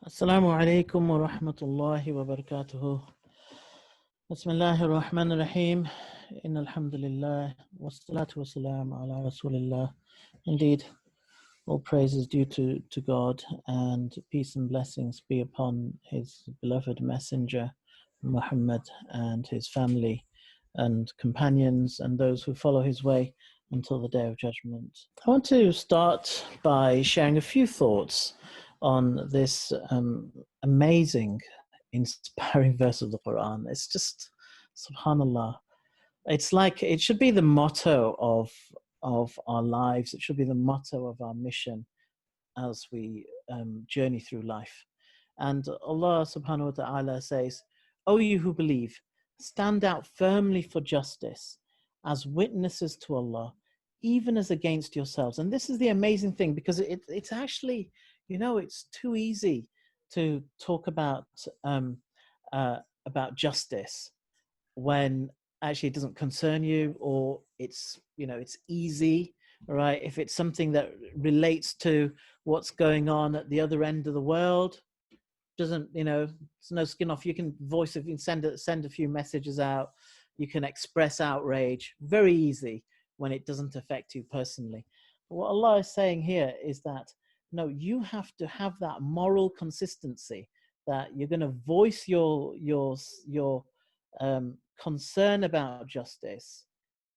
Assalamu alaikum wa rahmatullahi wa barakatuhu. Bismillahir Rahmanir Rahim. Inna alhamdulillah wa salatu wa salam ala Rasulillah. Indeed, all praise is due to God, and peace and blessings be upon his beloved messenger Muhammad and his family and companions and those who follow his way until the day of judgment. I want to start by sharing a few thoughts on this amazing, inspiring verse of the Quran. It's just, subhanallah, it's like it should be the motto of our lives. It should be the motto of our mission as we journey through life. And Allah subhanahu wa ta'ala says, "O you who believe, stand out firmly for justice as witnesses to Allah, even as against yourselves." And this is the amazing thing, because it's actually, it's too easy to talk about justice when actually it doesn't concern you, or it's easy, right? If it's something that relates to what's going on at the other end of the world, doesn't, it's no skin off. You can voice it, you can send a few messages out, you can express outrage, very easy when it doesn't affect you personally. But what Allah is saying here is that no, you have to have that moral consistency, that you're going to voice your concern about justice,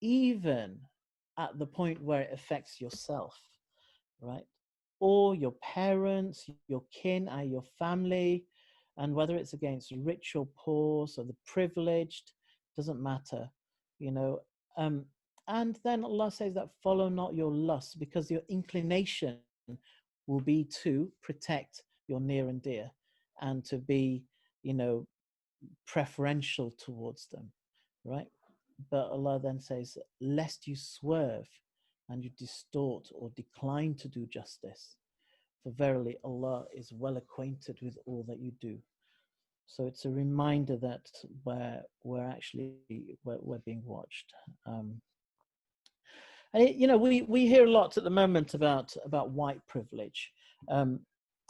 even at the point where it affects yourself, right? Or your parents, your kin, and your family, and whether it's against rich or poor, so the privileged, doesn't matter, and then Allah says that follow not your lusts, because your inclination will be to protect your near and dear and to be, preferential towards them, right? But Allah then says, lest you swerve and you distort or decline to do justice, for verily Allah is well acquainted with all that you do. So it's a reminder that we're actually being watched. And we hear a lot at the moment about white privilege, and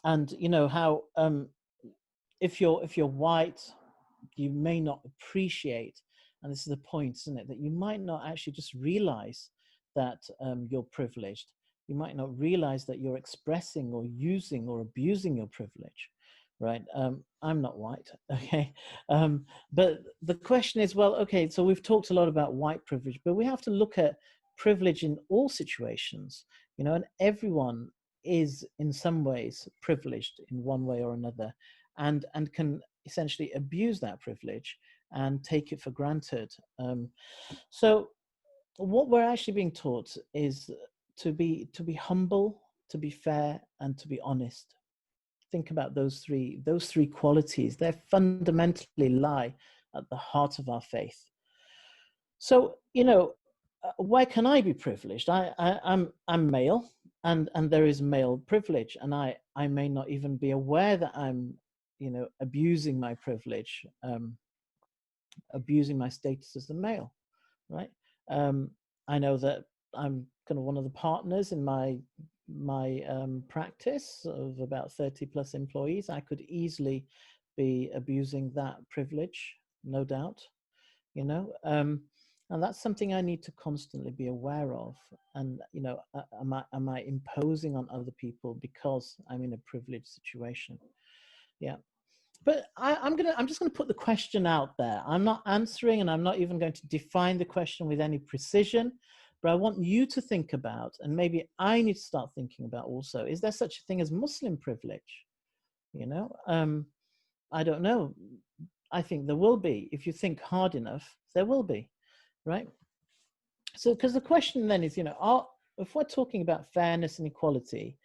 how if you're white, you may not appreciate, and this is the point, isn't it, that you might not actually just realize that you're privileged. You might not realize that you're expressing or using or abusing your privilege, right? I'm not white, okay? But the question is, well, okay, so we've talked a lot about white privilege, but we have to look at privilege in all situations, and everyone is in some ways privileged in one way or another, and can essentially abuse that privilege and take it for granted. So what we're actually being taught is to be humble, to be fair, and to be honest. Think about those three qualities. They fundamentally lie at the heart of our faith. So, why can I be privileged? I'm male, and there is male privilege, and I may not even be aware that I'm, abusing my privilege, abusing my status as a male, right? I know that I'm kind of one of the partners in my practice of about 30 plus employees. I could easily be abusing that privilege, no doubt, and that's something I need to constantly be aware of. And am I imposing on other people because I'm in a privileged situation? Yeah. But I'm just gonna put the question out there. I'm not answering, and I'm not even going to define the question with any precision. But I want you to think about, and maybe I need to start thinking about also, is there such a thing as Muslim privilege? I don't know. I think there will be. If you think hard enough, there will be, right? So, because the question then is, if we're talking about fairness and equality,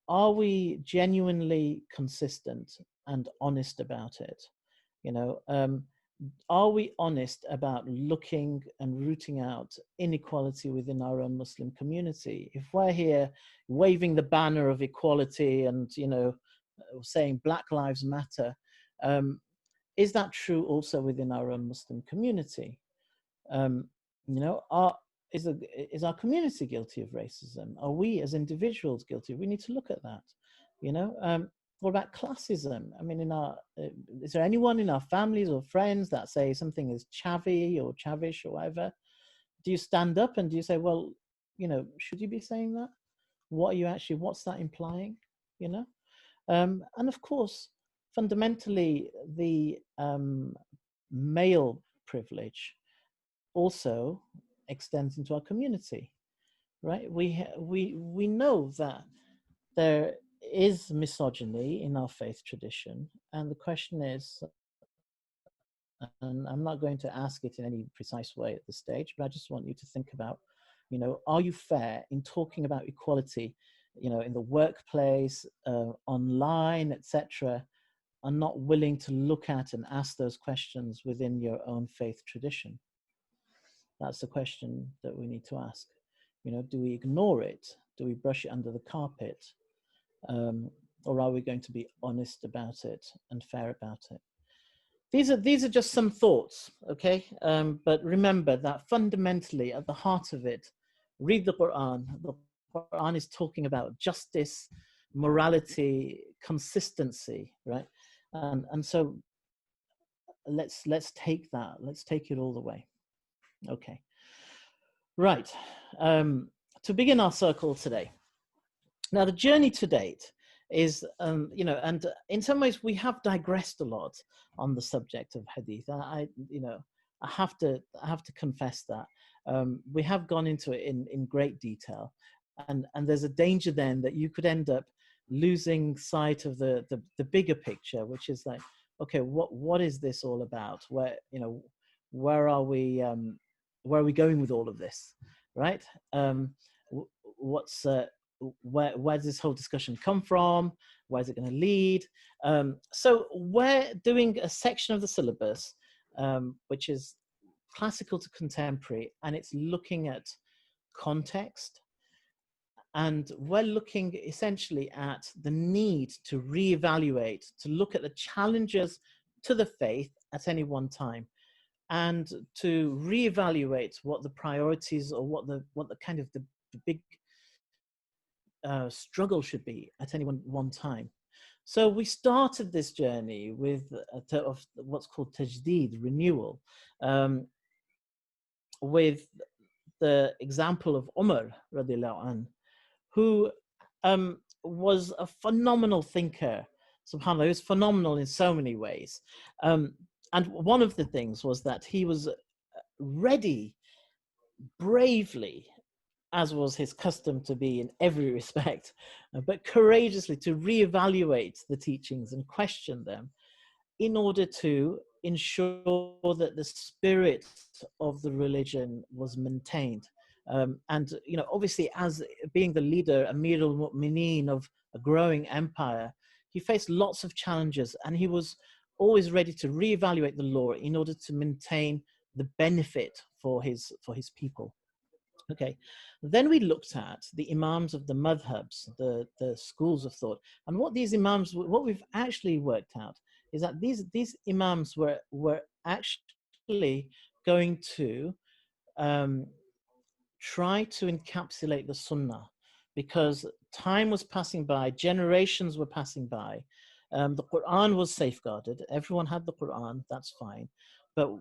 are we genuinely consistent and honest about it? Are we honest about looking and rooting out inequality within our own Muslim community? If we're here waving the banner of equality and, saying Black Lives Matter, is that true also within our own Muslim community? Is our community guilty of racism? Are we as individuals guilty? We need to look at that, What about classism? I mean, is there anyone in our families or friends that say something is chavvy or chavish or whatever? Do you stand up and do you say, well, should you be saying that? What's that implying? And of course, fundamentally, the male privilege also extends into our community, right? We know that there is misogyny in our faith tradition, and the question is, and I'm not going to ask it in any precise way at this stage, but I just want you to think about, are you fair in talking about equality, in the workplace, online, etc., are not willing to look at and ask those questions within your own faith tradition? That's the question that we need to ask. Do we ignore it? Do we brush it under the carpet? Or are we going to be honest about it and fair about it? These are just some thoughts, okay? But remember that fundamentally, at the heart of it, read the Quran. The Quran is talking about justice, morality, consistency, right? And so let's take that. Let's take it all the way. Okay. Right. To begin our circle today. Now, the journey to date is, and in some ways we have digressed a lot on the subject of hadith. I have to confess that we have gone into it in great detail, and there's a danger then that you could end up losing sight of the bigger picture, which is like, okay, what is this all about? Where are we going with all of this, right? Where does this whole discussion come from? Where's it going to lead? So we're doing a section of the syllabus, which is classical to contemporary, and it's looking at context. And we're looking essentially at the need to reevaluate, to look at the challenges to the faith at any one time, and to reevaluate what the priorities or what the kind of the big struggle should be at any one time. So we started this journey with of what's called tajdeed, renewal, with the example of Umar radiallahu anh, who was a phenomenal thinker. SubhanAllah, he was phenomenal in so many ways. And one of the things was that he was ready, bravely, as was his custom to be in every respect, but courageously to reevaluate the teachings and question them in order to ensure that the spirit of the religion was maintained. And obviously, as being the leader, Amir al-Mu'mineen of a growing empire, he faced lots of challenges, and he was always ready to reevaluate the law in order to maintain the benefit for his people. Okay, then we looked at the Imams of the madhabs, the schools of thought, and what these Imams, what we've actually worked out is that these Imams were actually going to try to encapsulate the Sunnah, because time was passing by, generations were passing by. The Quran was safeguarded. Everyone had the Quran, that's fine. But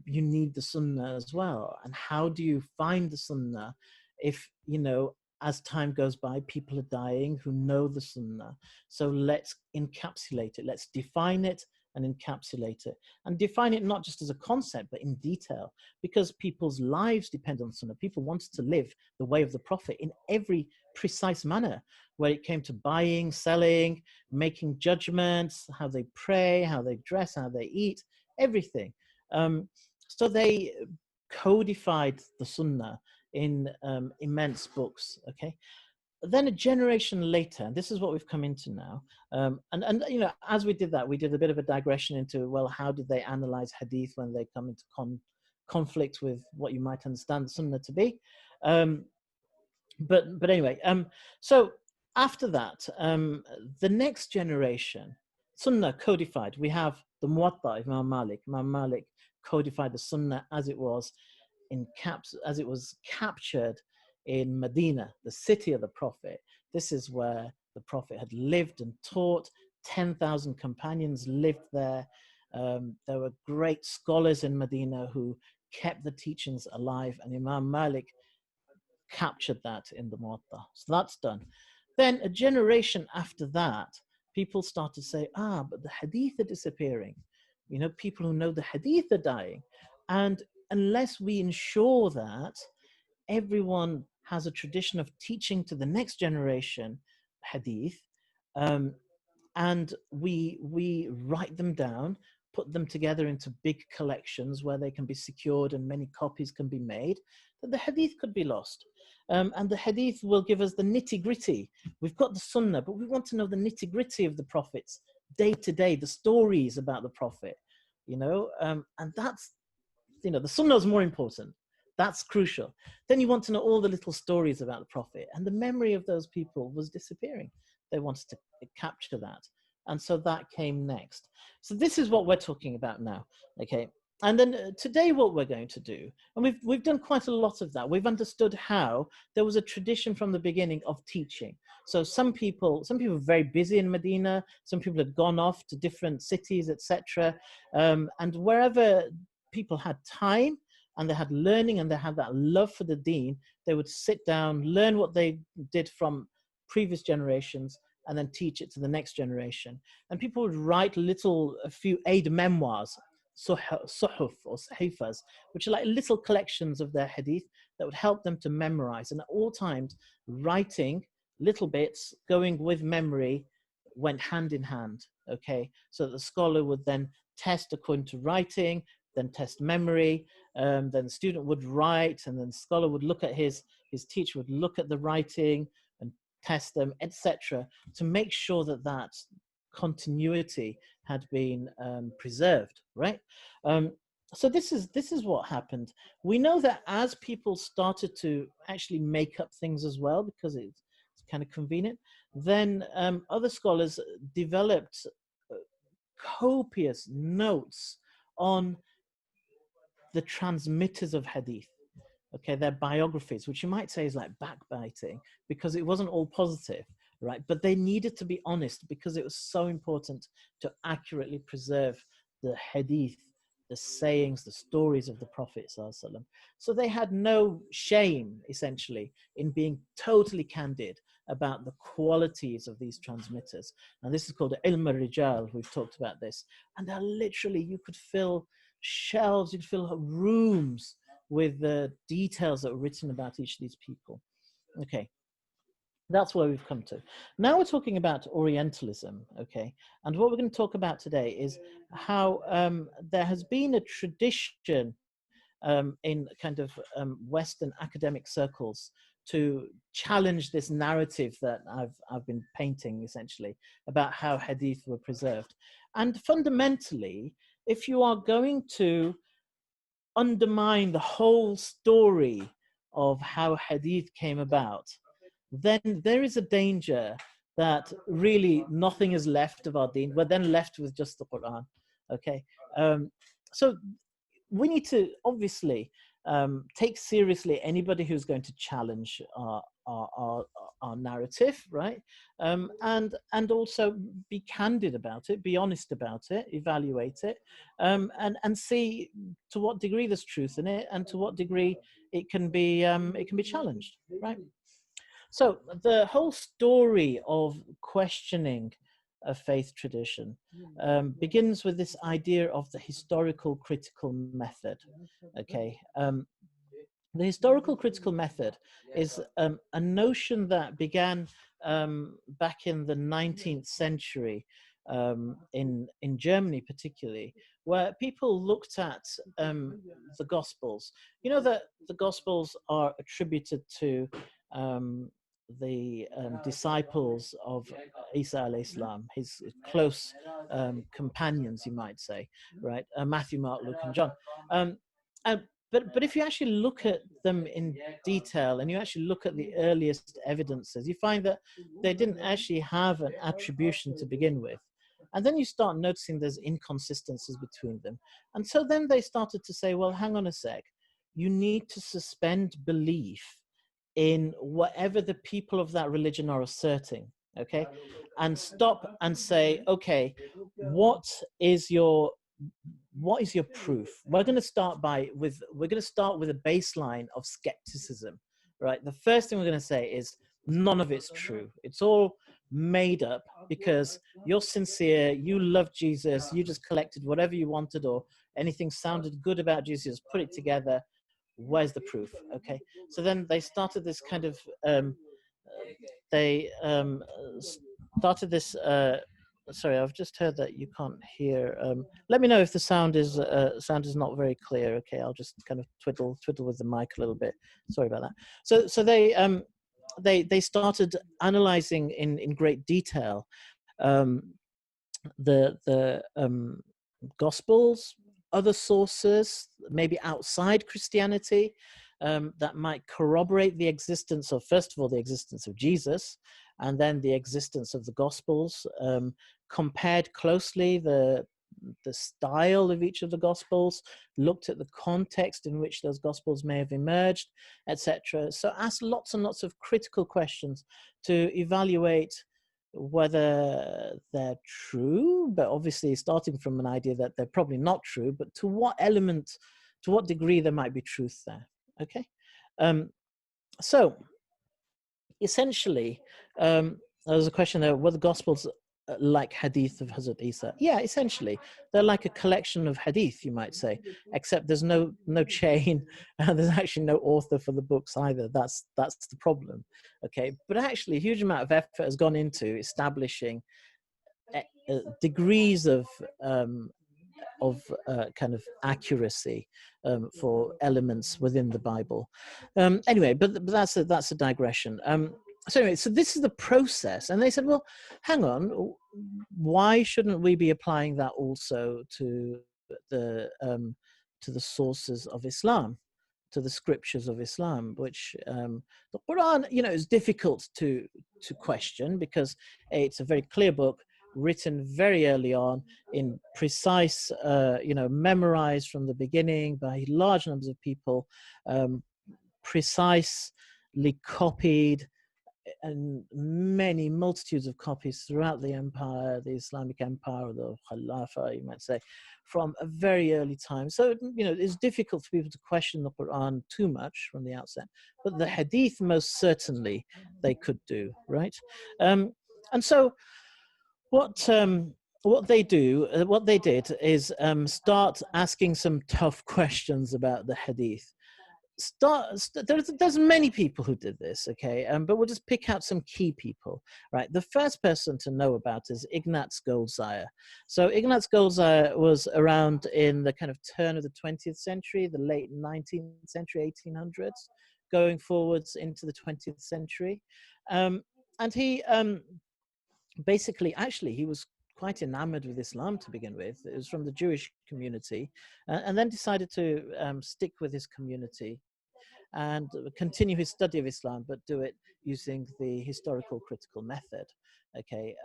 you need the Sunnah as well. And how do you find the Sunnah if, as time goes by, people are dying who know the Sunnah? So let's encapsulate it. Let's define it and encapsulate it. And define it not just as a concept, but in detail, because people's lives depend on Sunnah. People wanted to live the way of the Prophet in every precise manner, where it came to buying, selling, making judgments, how they pray, how they dress, how they eat, everything. So they codified the Sunnah in immense books, okay? Then a generation later, and this is what we've come into now, and as we did that, we did a bit of a digression into, well, how did they analyze hadith when they come into conflict with what you might understand the Sunnah to be? But anyway, so after that, the next generation, Sunnah codified. We have the Muwatta, Imam Malik. Imam Malik codified the Sunnah as it was captured in Medina, the city of the Prophet. This is where the Prophet had lived and taught. 10,000 companions lived there. There were great scholars in Medina who kept the teachings alive, and Imam Malik captured that in the Muwatta. So that's done. Then a generation after that, people start to say, but the Hadith are disappearing. You know, people who know the Hadith are dying. And unless we ensure that everyone has a tradition of teaching to the next generation Hadith, and we write them down, put them together into big collections where they can be secured and many copies can be made, that the Hadith could be lost. And the Hadith will give us the nitty-gritty. We've got the Sunnah, but we want to know the nitty-gritty of the prophets, day to day, the stories about the Prophet, you know, and that's, you know, the Sunnah is more important. That's crucial. Then you want to know all the little stories about the Prophet, and the memory of those people was disappearing. They wanted to capture that. And so that came next. So this is what we're talking about now, okay? And then today what we're going to do, and we've done quite a lot of that. We've understood how there was a tradition from the beginning of teaching. So some people were very busy in Medina, some people had gone off to different cities, etc. And wherever people had time and they had learning and they had that love for the deen, they would sit down, learn what they did from previous generations, and then teach it to the next generation. And people would write a few aid memoirs, suhuf or sahifas, which are like little collections of their hadith that would help them to memorize. And at all times, writing little bits, going with memory, went hand in hand, okay? So the scholar would then test according to writing, then test memory, then the student would write, and then the scholar would look at his teacher would look at the writing and test them, etc., to make sure that that continuity had been preserved, right? So this is what happened. We know that as people started to actually make up things as well, because it's kind of convenient, then other scholars developed copious notes on the transmitters of hadith. Okay, their biographies, which you might say is like backbiting, because it wasn't all positive, right? But they needed to be honest because it was so important to accurately preserve the hadith, the sayings, the stories of the Prophet ﷺ. So they had no shame, essentially, in being totally candid about the qualities of these transmitters. And this is called ilm al-rijal. We've talked about this. And literally, you could fill shelves, you could fill rooms with the details that were written about each of these people. Okay, that's where we've come to. Now we're talking about Orientalism, okay? And what we're going to talk about today is how there has been a tradition in kind of Western academic circles to challenge this narrative that I've been painting, essentially, about how hadith were preserved. And fundamentally, if you are going to undermine the whole story of how hadith came about, then there is a danger that really nothing is left of our deen. We're then left with just the Quran. Okay, so we need to obviously take seriously anybody who's going to challenge our narrative, right? And also be candid about it, be honest about it, evaluate it, and see to what degree there's truth in it, and to what degree it can be challenged, right? So the whole story of questioning a faith tradition begins with this idea of the historical critical method. Okay, the historical critical method is a notion that began back in the 19th century in Germany, particularly, where people looked at the Gospels. You know that the Gospels are attributed to the disciples of Isa alayhi salam, his close companions, you might say, right? Matthew, Mark, Luke, and John. But if you actually look at them in detail and you actually look at the earliest evidences, you find that they didn't actually have an attribution to begin with. And then you start noticing there's inconsistencies between them. And so then they started to say, well, hang on a sec. You need to suspend belief in whatever the people of that religion are asserting. okay, and stop and say, okay, what is your proof? We're going to start with a baseline of skepticism, right? The first thing we're going to say is none of it's true. It's all made up because you're sincere, you love Jesus, you just collected whatever you wanted or anything sounded good about Jesus, put it together. Where's the proof? Okay, so then they started this kind of started this sorry, I've just heard that you can't hear. Let me know if the sound is not very clear. Okay, I'll just kind of twiddle with the mic a little bit. Sorry about that. So they started analyzing in great detail the Gospels, other sources, maybe outside Christianity, that might corroborate the existence of, first of all, the existence of Jesus, and then the existence of the Gospels, compared closely the style of each of the Gospels, looked at the context in which those Gospels may have emerged, etc. So asked lots and lots of critical questions to evaluate whether they're true, but obviously starting from an idea that they're probably not true, but to what degree there might be truth there. Okay, so essentially, there's a question there: were the Gospels like Hadith of Hazrat Isa? Yeah, essentially, they're like a collection of Hadith, you might say, except there's no chain, and there's actually no author for the books either. That's the problem. Okay, but actually, a huge amount of effort has gone into establishing degrees of kind of accuracy for elements within the Bible. Anyway, but that's a digression. So anyway, so this is the process, and they said, well, hang on, why shouldn't we be applying that also to the sources of Islam, to the scriptures of Islam, which the Quran, is difficult to question because it's a very clear book, written very early on in precise, memorized from the beginning by large numbers of people, precisely copied, and many multitudes of copies throughout the empire, the Islamic empire, or the Khalifa, you might say, from a very early time. So, it's difficult for people to question the Quran too much from the outset, but the Hadith most certainly they could do, right? And so what they did is start asking some tough questions about the Hadith. There's many people who did this, okay, but we'll just pick out some key people, right? The first person to know about is Ignaz Goldziher. So Ignaz Goldziher was around in the kind of turn of the 20th century, the late 19th century, 1800s, going forwards into the 20th century, and he basically, actually, he was quite enamored with Islam to begin with. It was from the Jewish community, and then decided to stick with his community and continue his study of Islam, but do it using the historical critical method. Okay.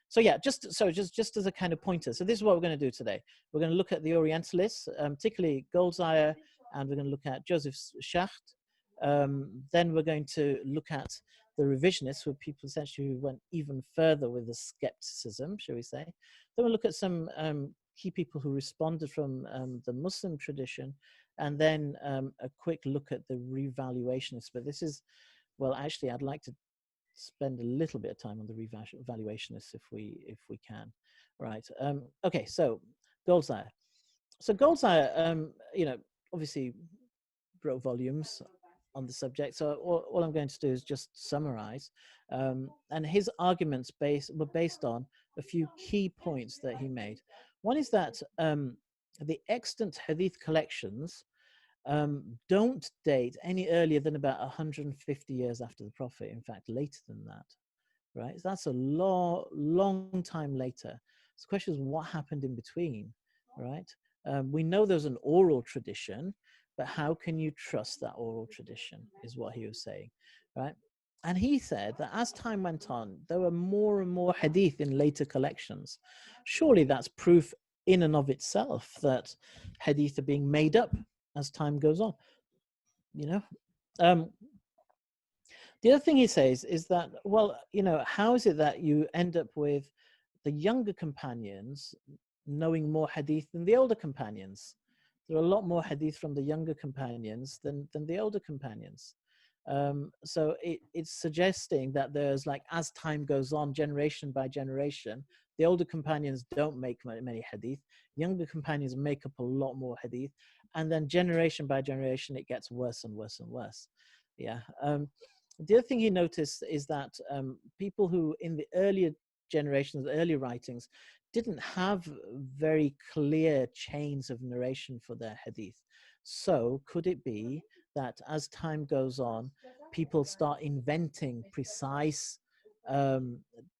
So yeah, just as a kind of pointer. So this is what we're going to do today. We're going to look at the Orientalists, particularly Goldziher, and we're going to look at Joseph Schacht. Then we're going to look at the revisionists, who are people essentially who went even further with the skepticism, shall we say. Then we'll look at some key people who responded from the Muslim tradition, and then a quick look at the revaluationists. But this is, well, actually, I'd like to spend a little bit of time on the revaluationists if we can, right? Okay, so Goldziher. So Goldziher, obviously wrote volumes on the subject. So all I'm going to do is just summarize. And his arguments were based on a few key points that he made. One is that the extant Hadith collections don't date any earlier than about 150 years after the Prophet. In fact, later than that, right? So that's a long time later. So the question is, what happened in between, right? We know there's an oral tradition, but how can you trust that oral tradition is what he was saying, right? And he said that as time went on, there were more and more hadith in later collections. Surely that's proof in and of itself that hadith are being made up as time goes on, The other thing he says is that, well, you know, how is it that you end up with the younger companions knowing more hadith than the older companions? There are a lot more hadith from the younger companions than the older companions. So it's suggesting that there's, like, as time goes on, generation by generation, the older companions don't make many hadith. Younger companions make up a lot more hadith. And then generation by generation, it gets worse and worse and worse. Yeah. The other thing he noticed is that people who in the earlier generations, earlier writings, didn't have very clear chains of narration for their hadith. So could it be that as time goes on, people start inventing precise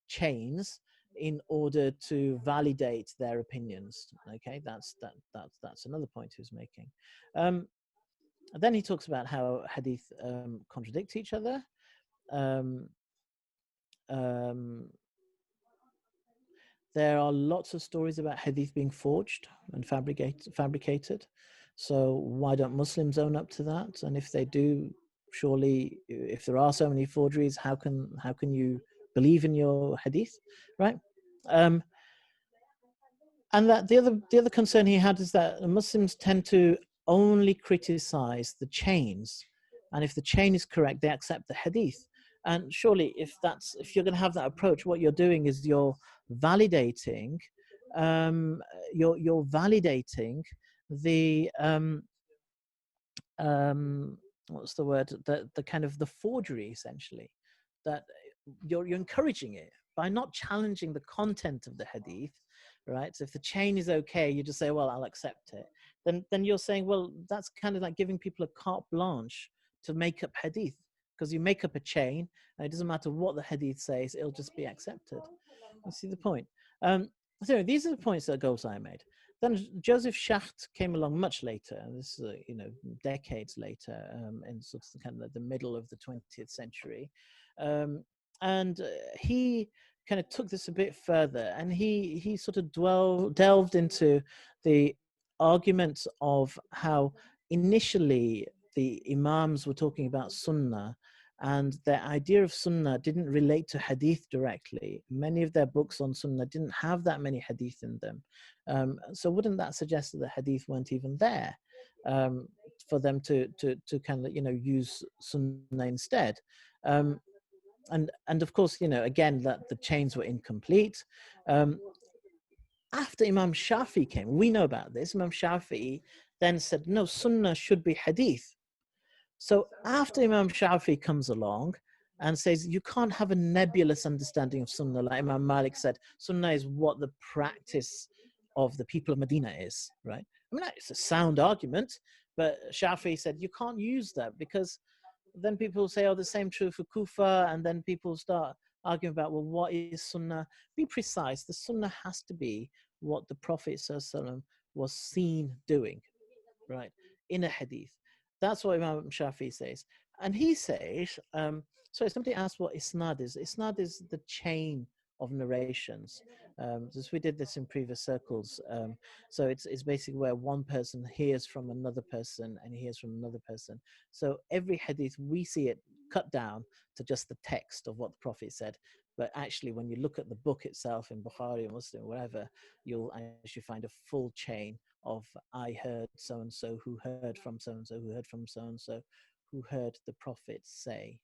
chains in order to validate their opinions? Okay, that's another point he was making. Then he talks about how hadith contradict each other. There are lots of stories about hadith being forged and fabricated. So why don't Muslims own up to that? And if they do, surely, if there are so many forgeries, how can you believe in your hadith, right? And that the other concern he had is that Muslims tend to only criticize the chains, and if the chain is correct, they accept the hadith. And surely, if you're going to have that approach, what you're doing is you're validating, you're validating the what's the word? The kind of the forgery, essentially, that you're encouraging it by not challenging the content of the hadith, right? So if the chain is okay, you just say, well, I'll accept it. Then you're saying, well, that's kind of like giving people a carte blanche to make up hadith, because you make up a chain and it doesn't matter what the hadith says, it'll just be accepted. You see the point? So these are the points that Goldsai made. Then Joseph Schacht came along much later, and this is decades later, in sort of kind of the middle of the 20th century, and he kind of took this a bit further, and he sort of delved into the arguments of how initially the Imams were talking about Sunnah, and their idea of Sunnah didn't relate to Hadith directly. Many of their books on Sunnah didn't have that many Hadith in them. So wouldn't that suggest that the Hadith weren't even there for them to kind of use Sunnah instead? And of course, again, that the chains were incomplete. After Imam Shafi came, we know about this. Imam Shafi then said, no, Sunnah should be Hadith. So after Imam Shafi comes along and says, you can't have a nebulous understanding of Sunnah, like Imam Malik said, Sunnah is what the practice of the people of Medina is, right? I mean, it's a sound argument, but Shafi said, you can't use that, because then people say, oh, the same true for Kufa, and then people start arguing about, well, what is Sunnah? Be precise. The Sunnah has to be what the Prophet ﷺ was seen doing, right, in a hadith. That's what Imam Shafi says. And he says, so somebody asked what isnad is. Isnad is the chain of narrations. As we did this in previous circles. So it's basically where one person hears from another person and hears from another person. So every hadith, we see it cut down to just the text of what the Prophet said. But actually, when you look at the book itself in Bukhari or Muslim, wherever, you'll actually find a full chain of I heard so-and-so who heard from so-and-so who heard from so-and-so who heard the Prophet say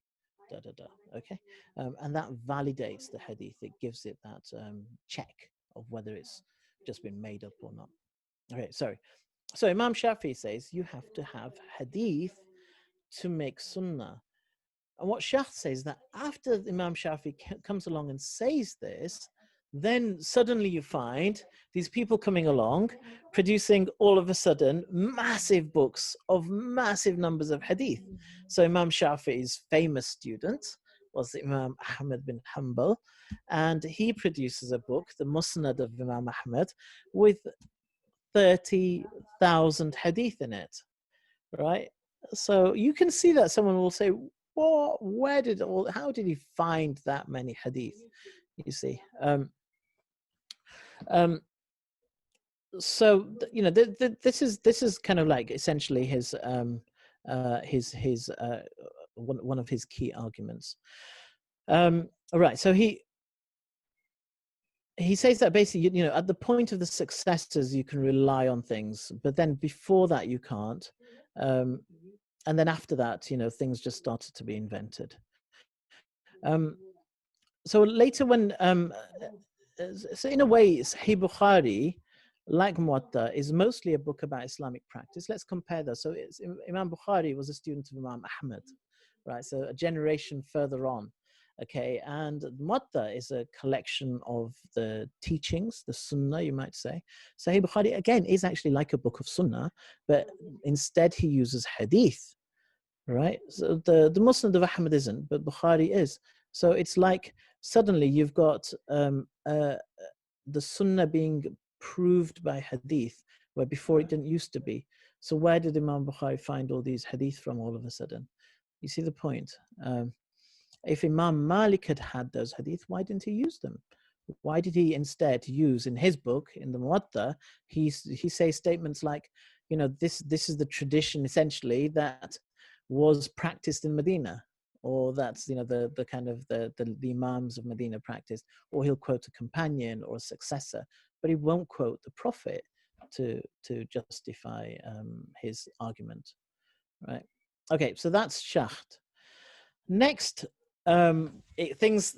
da da da. Okay, and that validates the hadith. It gives it that check of whether it's just been made up or not. Okay, sorry. So Imam Shafi says you have to have hadith to make sunnah. And what Shah says that after Imam Shafi comes along and says this, then suddenly you find these people coming along, producing all of a sudden massive books of massive numbers of hadith. So Imam Shafi's famous student was Imam Ahmad bin Hanbal, and he produces a book, the Musnad of Imam Ahmad, with 30,000 hadith in it, right? So you can see that someone will say, well, how did he find that many hadith? You see. So this is kind of like essentially his one of his key arguments. All right, so he says that basically, at the point of the successors, you can rely on things, but then before that, you can't. And then after that, things just started to be invented. So later when, so in a way, Sahih Bukhari, like Muwatta, is mostly a book about Islamic practice. Let's compare those. So Imam Bukhari was a student of Imam Ahmad, right? So a generation further on. Okay, and Muwatta is a collection of the teachings, the Sunnah, you might say. Sahih Bukhari, again, is actually like a book of Sunnah, but instead he uses Hadith, right? So the Muslim of Ahmad isn't, but Bukhari is. So it's like suddenly you've got the Sunnah being proved by Hadith, where before it didn't used to be. So where did Imam Bukhari find all these Hadith from all of a sudden? You see the point? If Imam Malik had those Hadith, why didn't he use them? Why did he instead use, in his book, in the Muwatta, he says statements like, this is the tradition essentially that was practiced in Medina, or that's the kind of the Imams of Medina practiced, or he'll quote a companion or a successor, but he won't quote the Prophet to justify his argument, right? Okay, so that's Shacht. Next, things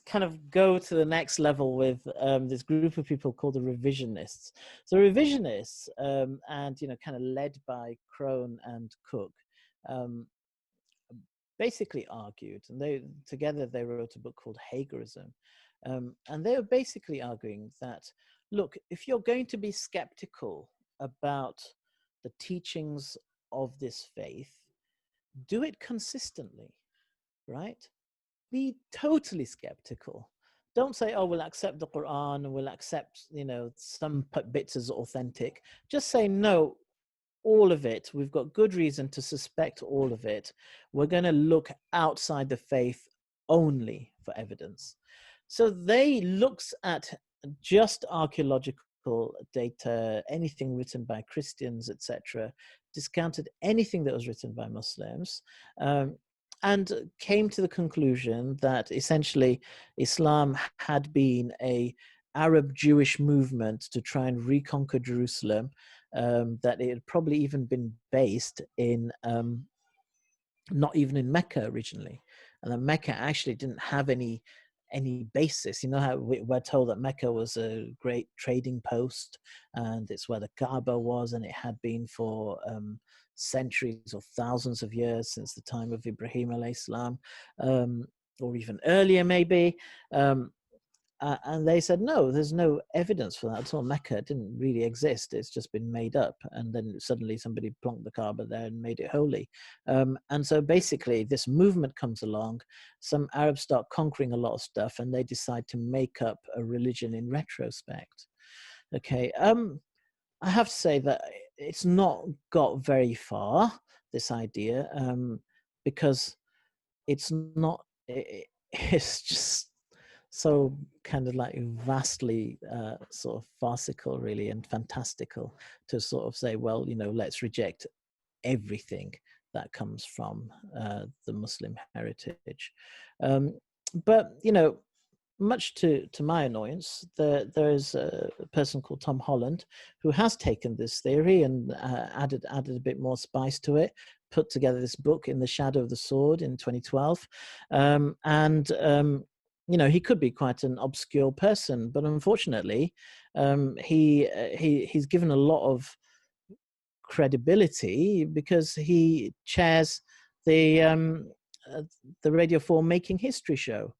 kind of go to the next level with this group of people called the Revisionists. So Revisionists, and kind of led by Crone and Cook, basically argued, and they wrote a book called Hagerism, and they were basically arguing that, look, if you're going to be skeptical about the teachings of this faith, do it consistently, right? Be totally skeptical. Don't say, oh, we'll accept the Quran and we'll accept, some bits as authentic. Just say, no, all of it. We've got good reason to suspect all of it. We're going to look outside the faith only for evidence. So they looked at just archaeological data, anything written by Christians, etc., discounted anything that was written by Muslims, and came to the conclusion that essentially Islam had been a Arab Jewish movement to try and reconquer Jerusalem, that it had probably even been based in not even in Mecca originally, and that Mecca actually didn't have any basis. You know how we're told that Mecca was a great trading post, and it's where the Kaaba was, and it had been for centuries or thousands of years, since the time of Ibrahim alayhi salam, or even earlier maybe. And they said, no, there's no evidence for that at all. Mecca didn't really exist. It's just been made up. And then suddenly somebody plonked the Kaaba there and made it holy. And so basically this movement comes along. Some Arabs start conquering a lot of stuff, and they decide to make up a religion in retrospect. Okay. I have to say that it's not got very far, this idea, because it's not, it's just so kind of like vastly sort of farcical, really, and fantastical to sort of say, well, let's reject everything that comes from the Muslim heritage. But, much to my annoyance, there is a person called Tom Holland who has taken this theory and added a bit more spice to it, put together this book, In the Shadow of the Sword, in 2012. He could be quite an obscure person, but unfortunately, he's given a lot of credibility because he chairs the Radio 4 Making History show.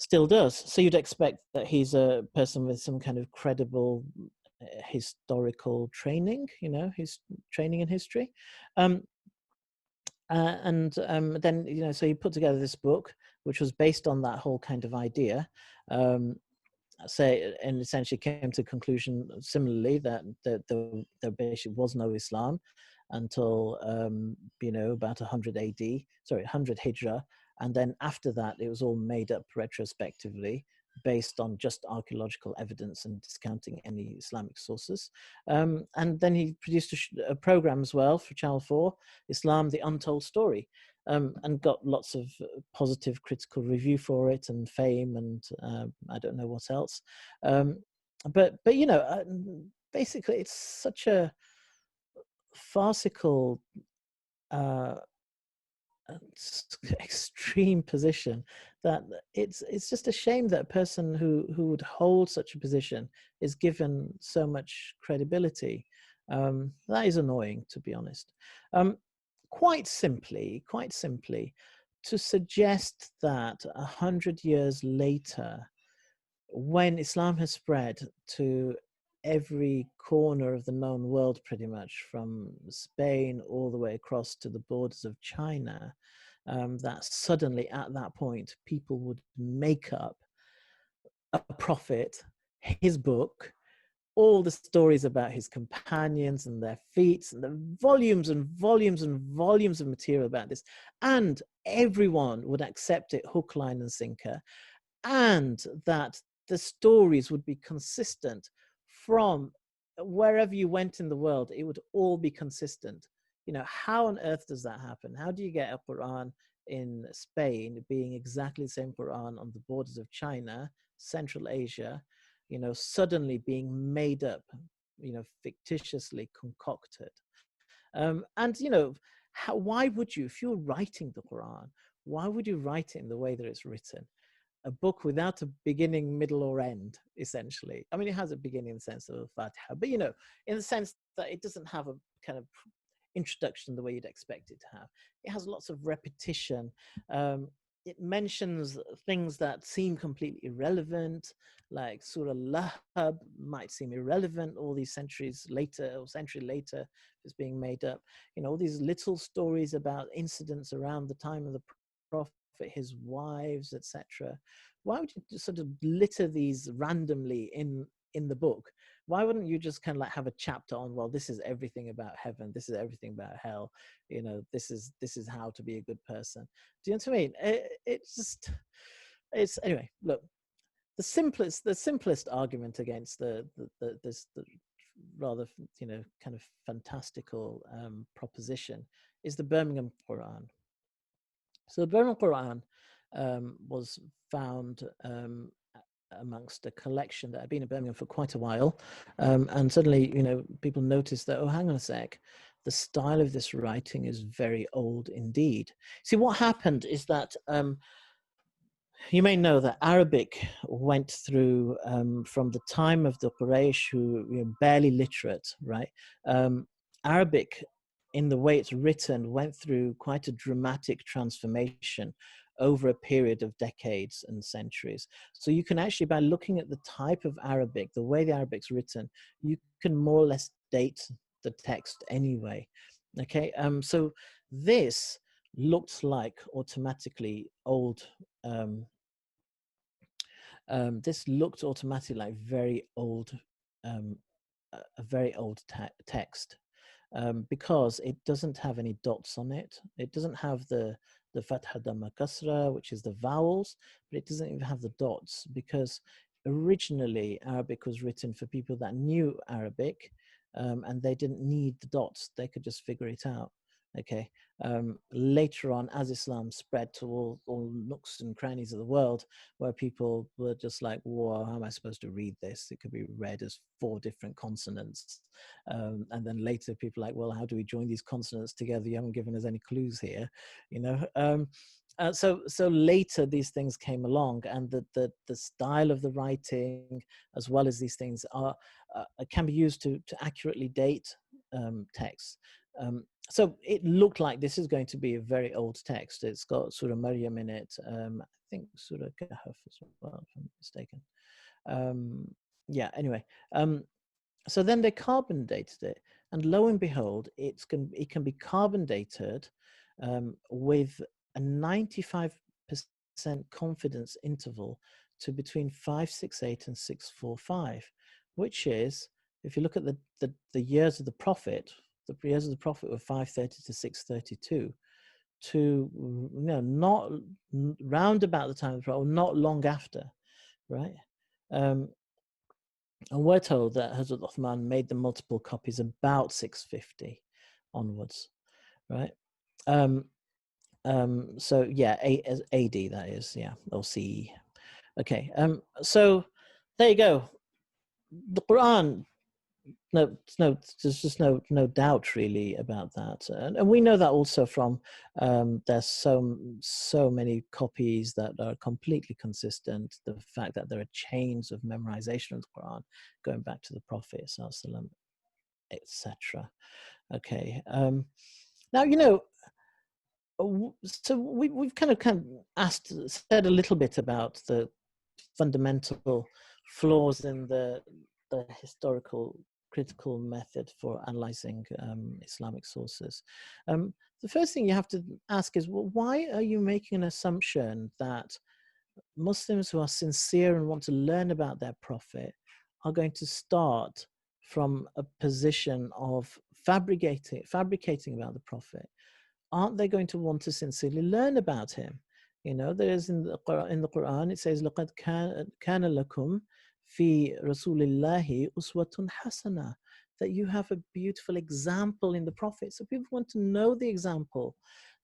Still does. So you'd expect that he's a person with some kind of credible historical training, his training in history. Then, so he put together this book, which was based on that whole kind of idea, and essentially came to a conclusion similarly that there basically was no Islam until, about 100 Hijrah. And then after that, it was all made up retrospectively based on just archaeological evidence and discounting any Islamic sources. And then he produced a program as well for Channel 4, Islam, the Untold Story, and got lots of positive critical review for it and fame and I don't know what else. But you know, basically it's such a farcical extreme position that it's just a shame that a person who would hold such a position is given so much credibility. That is annoying, to be honest. Quite simply, to suggest that 100 years later, when Islam has spread to every corner of the known world, pretty much from Spain all the way across to the borders of China, that suddenly at that point people would make up a prophet, his book, all the stories about his companions and their feats, and the volumes and volumes and volumes of material about this, and everyone would accept it hook, line and sinker, and that the stories would be consistent from wherever you went in the world. It would all be consistent. You know, how on earth does that happen? How do you get a Quran in Spain being exactly the same Quran on the borders of China, Central Asia, you know, suddenly being made up, you know, fictitiously concocted? And, you know, why would you, if you're writing the Quran, why would you write it in the way that it's written? A book without a beginning, middle, or end, essentially. I mean, it has a beginning in the sense of Fatiha, but, you know, in the sense that it doesn't have a kind of introduction the way you'd expect it to have. It has lots of repetition. It mentions things that seem completely irrelevant, like Surah Lahab might seem irrelevant all these centuries later, or century later, it's being made up. You know, all these little stories about incidents around the time of the Prophet, his wives, etc. Why would you sort of litter these randomly in the book? Why wouldn't you just kind of like have a chapter on, well, this is everything about heaven, this is everything about hell, you know, this is how to be a good person? Do you know what I mean? It's anyway. Look, the simplest argument against this rather, you know, kind of fantastical proposition is the Birmingham Quran. So the Birmingham Quran was found amongst a collection that had been in Birmingham for quite a while, and suddenly, you know, people noticed that, oh, hang on a sec, the style of this writing is very old indeed. See, what happened is that you may know that Arabic went through from the time of the Quraysh, who were barely literate, right? Arabic, in the way it's written, went through quite a dramatic transformation over a period of decades and centuries. So you can actually, by looking at the type of Arabic, the way the Arabic's written, you can more or less date the text anyway. Okay, so this looked like automatically old. This looked automatically like very old, a very old text, because it doesn't have any dots on it. It doesn't have the fatha dhamma kasra, which is the vowels, but it doesn't even have the dots, because originally Arabic was written for people that knew Arabic, and they didn't need the dots. They could just figure it out. Okay. Later on, as Islam spread to all nooks and crannies of the world, where people were just like, whoa, how am I supposed to read this? It could be read as 4 different consonants. And then later people are like, well, how do we join these consonants together? You haven't given us any clues here, you know? So later these things came along, and the style of the writing, as well as these things, can be used to accurately date texts. So it looked like this is going to be a very old text. It's got Surah Maryam in it. I think Surah Kahf as well, if I'm not mistaken. Yeah, anyway. So then they carbon dated it, and lo and behold, it can be carbon dated with a 95% confidence interval to between 568 and 645, which is, if you look at the years of the Prophet, the years of the Prophet were 530 to 632, to, you know, not round about the time of the Prophet, or not long after. right? And we're told that Hazrat Uthman made the multiple copies about 650 onwards, right? So yeah, AD that is, yeah, or CE. Okay, so there you go. The Quran, there's just no doubt really about that, and we know that also from there's so many copies that are completely consistent. The fact that there are chains of memorization of the Quran going back to the Prophet, etc. Okay, now so we've kind of said a little bit about the fundamental flaws in the historical critical method for analyzing Islamic sources. The first thing you have to ask is, well, why are you making an assumption that Muslims who are sincere and want to learn about their prophet are going to start from a position of fabricating about the prophet? Aren't they going to want to sincerely learn about him? There is in the Quran, it says, لَقَدْ كَانَ لَكُمْ فِي رَسُولِ اللَّهِ أُسْوَةٌ حَسَنَةٌ, that you have a beautiful example in the Prophet. So people want to know the example.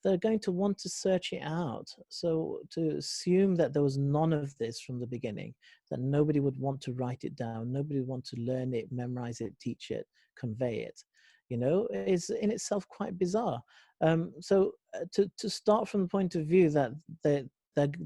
They're going to want to search it out. So to assume that there was none of this from the beginning, that nobody would want to write it down, nobody would want to learn it, memorize it, teach it, convey it, is in itself quite bizarre. So to start from the point of view that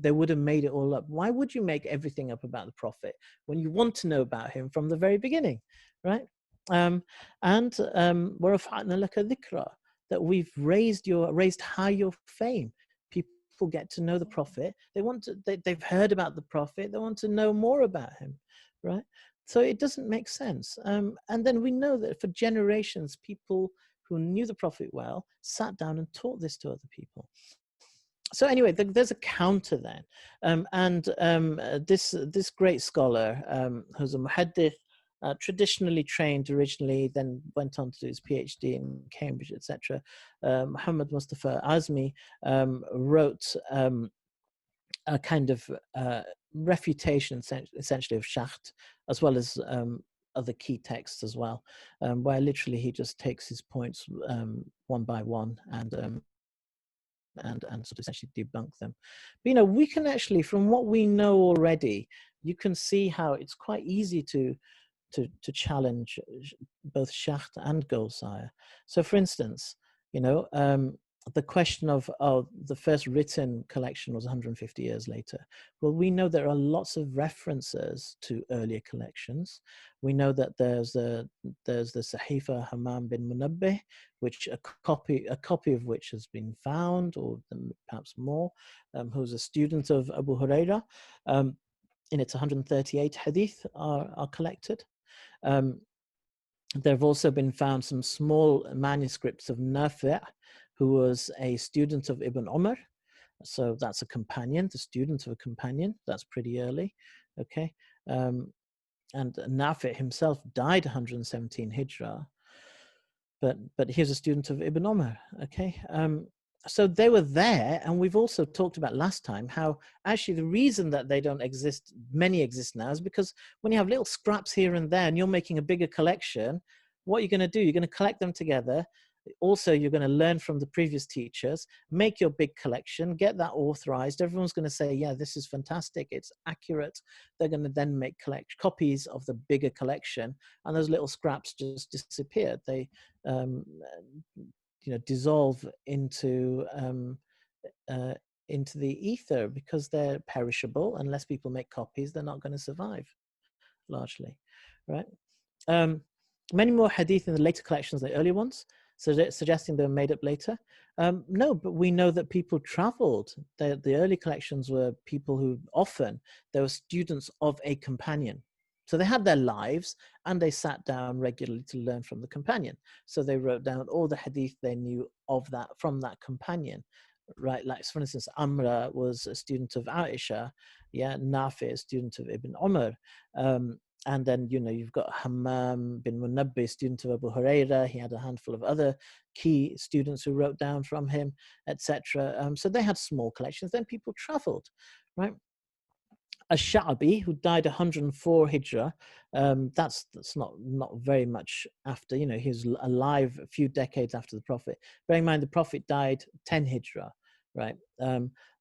they would have made it all up, why would you make everything up about the Prophet when you want to know about him from the very beginning, right? And وَرَفَعْنَا لَكَ ذِكْرًا, that we've raised high your fame. People get to know the Prophet. They've heard about the Prophet. They want to know more about him, right? So it doesn't make sense. And then we know that for generations, people who knew the Prophet well sat down and taught this to other people. So anyway, there's a counter then. This great scholar, who's a muhaddith, traditionally trained originally, then went on to do his PhD in Cambridge, etc. Muhammad Mustafa Azmi wrote a kind of refutation, essentially, of Shacht, as well as other key texts as well, where literally he just takes his points one by one and sort of essentially debunk them. But we can actually, from what we know already, you can see how it's quite easy to challenge both Shacht and Goldsire. So, for instance, the question of the first written collection was 150 years later. Well, we know there are lots of references to earlier collections. We know that there's the Sahifa Hammam bin Munabbih, which a copy of which has been found, or perhaps more, who's a student of Abu Huraira. In its 138 hadith are collected. There have also been found some small manuscripts of Nafi', who was a student of Ibn Umar. So that's a companion, the student of a companion. That's pretty early, okay? And Nafi' himself died 117 Hijrah, but he was a student of Ibn Umar, okay? So they were there, and we've also talked about last time how actually the reason that they don't exist, many exist now, is because when you have little scraps here and there and you're making a bigger collection, what you're going to do, you're going to collect them together. Also, you're going to learn from the previous teachers, make your big collection, get that authorized. Everyone's going to say, yeah, this is fantastic, it's accurate. They're going to then make copies of the bigger collection, and those little scraps just disappeared. They dissolve into the ether because they're perishable. Unless people make copies, they're not going to survive, largely, right? Many more hadith in the later collections than the earlier ones, suggesting they were made up later. No, but we know that people traveled. The early collections were people who they were students of a companion. So they had their lives and they sat down regularly to learn from the companion. So they wrote down all the hadith they knew of that from that companion, right? Like, for instance, Amra was a student of Aisha, yeah, Nafi, a student of Ibn Umar. And then, you've got Hammam bin Munabbih, student of Abu Huraira. He had a handful of other key students who wrote down from him, etc. So they had small collections. Then people traveled, right? Ash-Sha'bi, who died 104 Hijrah. That's not very much after, you know, he was alive a few decades after the Prophet. Bearing in mind, the Prophet died 10 Hijrah, right?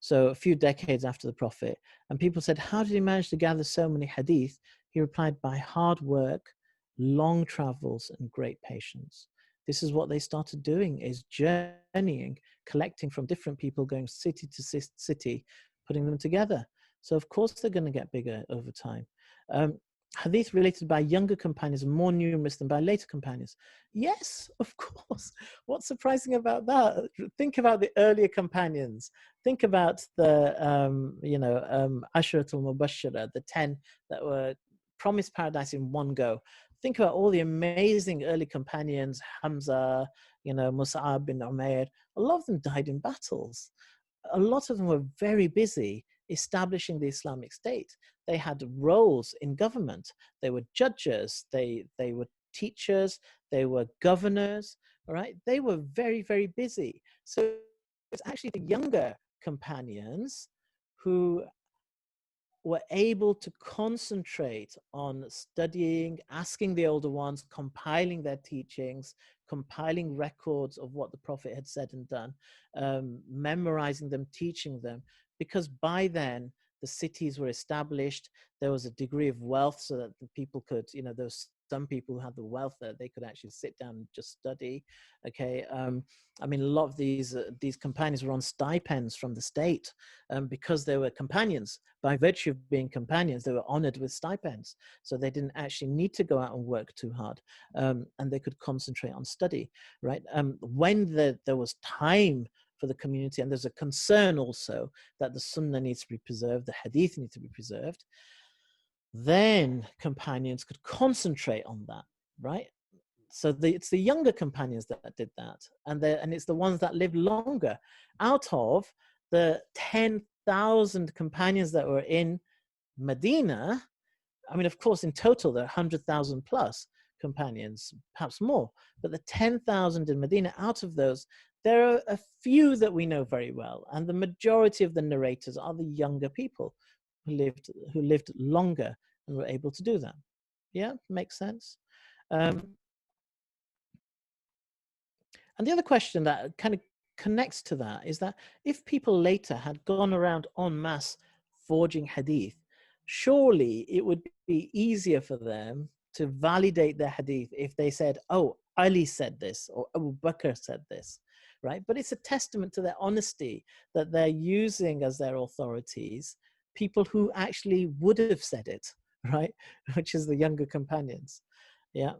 So a few decades after the Prophet. And people said, how did he manage to gather so many hadith? He replied, by hard work, long travels, and great patience. This is what they started doing, is journeying, collecting from different people, going city to city, putting them together. So of course they're going to get bigger over time. Hadith related by younger companions are more numerous than by later companions. Yes, of course. What's surprising about that? Think about the earlier companions. Think about the, Ashratul Mubashshara, the 10 that were promised paradise in one go. Think about all the amazing early companions, Hamza, Mus'ab bin Umair. A lot of them died in battles. A lot of them were very busy establishing the Islamic State. They had roles in government. They were judges, they were teachers, they were governors, all right? They were very, very busy. So it's actually the younger companions who were able to concentrate on studying, asking the older ones, compiling their teachings, compiling records of what the Prophet had said and done, memorizing them, teaching them, because by then the cities were established. There was a degree of wealth so that the people could, there was some people who had the wealth that they could actually sit down and just study. Okay, I mean, a lot of these companions were on stipends from the state because they were companions. By virtue of being companions, they were honored with stipends, so they didn't actually need to go out and work too hard, and they could concentrate on study. Right? When there was time for the community, and there's a concern also that the Sunnah needs to be preserved, the Hadith needs to be preserved, then companions could concentrate on that, right? So it's the younger companions that did that, and it's the ones that lived longer. Out of the 10,000 companions that were in Medina, I mean, of course, in total there are 100,000 plus companions, perhaps more, but the 10,000 in Medina, out of those, there are a few that we know very well, and the majority of the narrators are the younger people who lived longer and were able to do that. Yeah, makes sense. And the other question that kind of connects to that is that if people later had gone around en masse forging hadith, surely it would be easier for them to validate their hadith if they said, oh, Ali said this, or Abu Bakr said this, right? But it's a testament to their honesty that they're using as their authorities people who actually would have said it, right? Which is the younger companions. Yeah.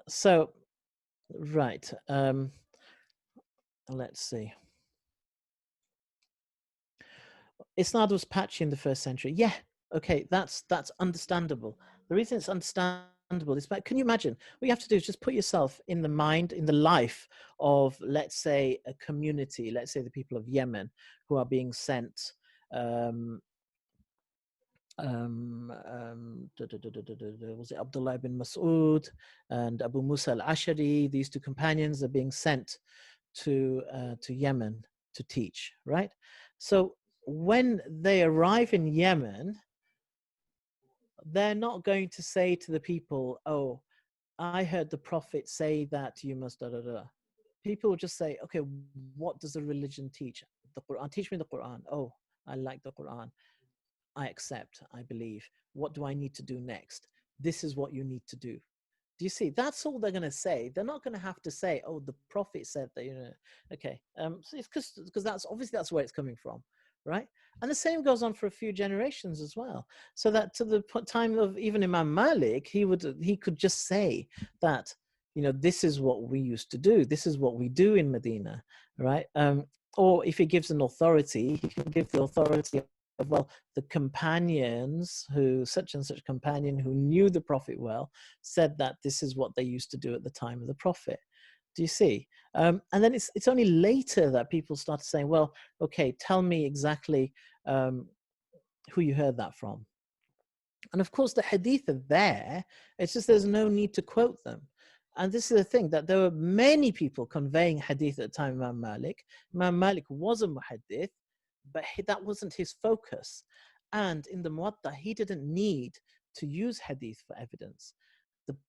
So, right. Let's see. Isnad was patchy in the first century. Yeah. Okay. That's understandable. The reason it's understandable is, can you imagine? What you have to do is just put yourself in the mind, in the life of, let's say, a community, let's say the people of Yemen who are being sent was it Abdullah ibn Mas'ud and Abu Musa al-Ashari? These two companions are being sent to Yemen to teach, right? So when they arrive in Yemen, they're not going to say to the people, oh, I heard the Prophet say that you must da da da. People will just say, okay, what does the religion teach? The Quran. Teach me the Quran. Oh, I like the Quran. I accept, I believe. What do I need to do next? This is what you need to do. Do you see? That's all they're going to say. They're not going to have to say, oh, the Prophet said that, okay. So it's because that's obviously that's where it's coming from, right? And the same goes on for a few generations as well. So that to the time of even Imam Malik, he could just say that, this is what we used to do. This is what we do in Medina, right? Or if he gives an authority, he can give the authority of, well, the companions who, such and such companion who knew the Prophet well, said that this is what they used to do at the time of the Prophet. Do you see? And then it's only later that people start saying, well, okay, tell me exactly who you heard that from. And of course, the hadith are there. It's just there's no need to quote them. And this is the thing, that there were many people conveying hadith at the time of Imam Malik. Imam Malik was a muhaddith, but that wasn't his focus. And in the Muwatta, he didn't need to use hadith for evidence.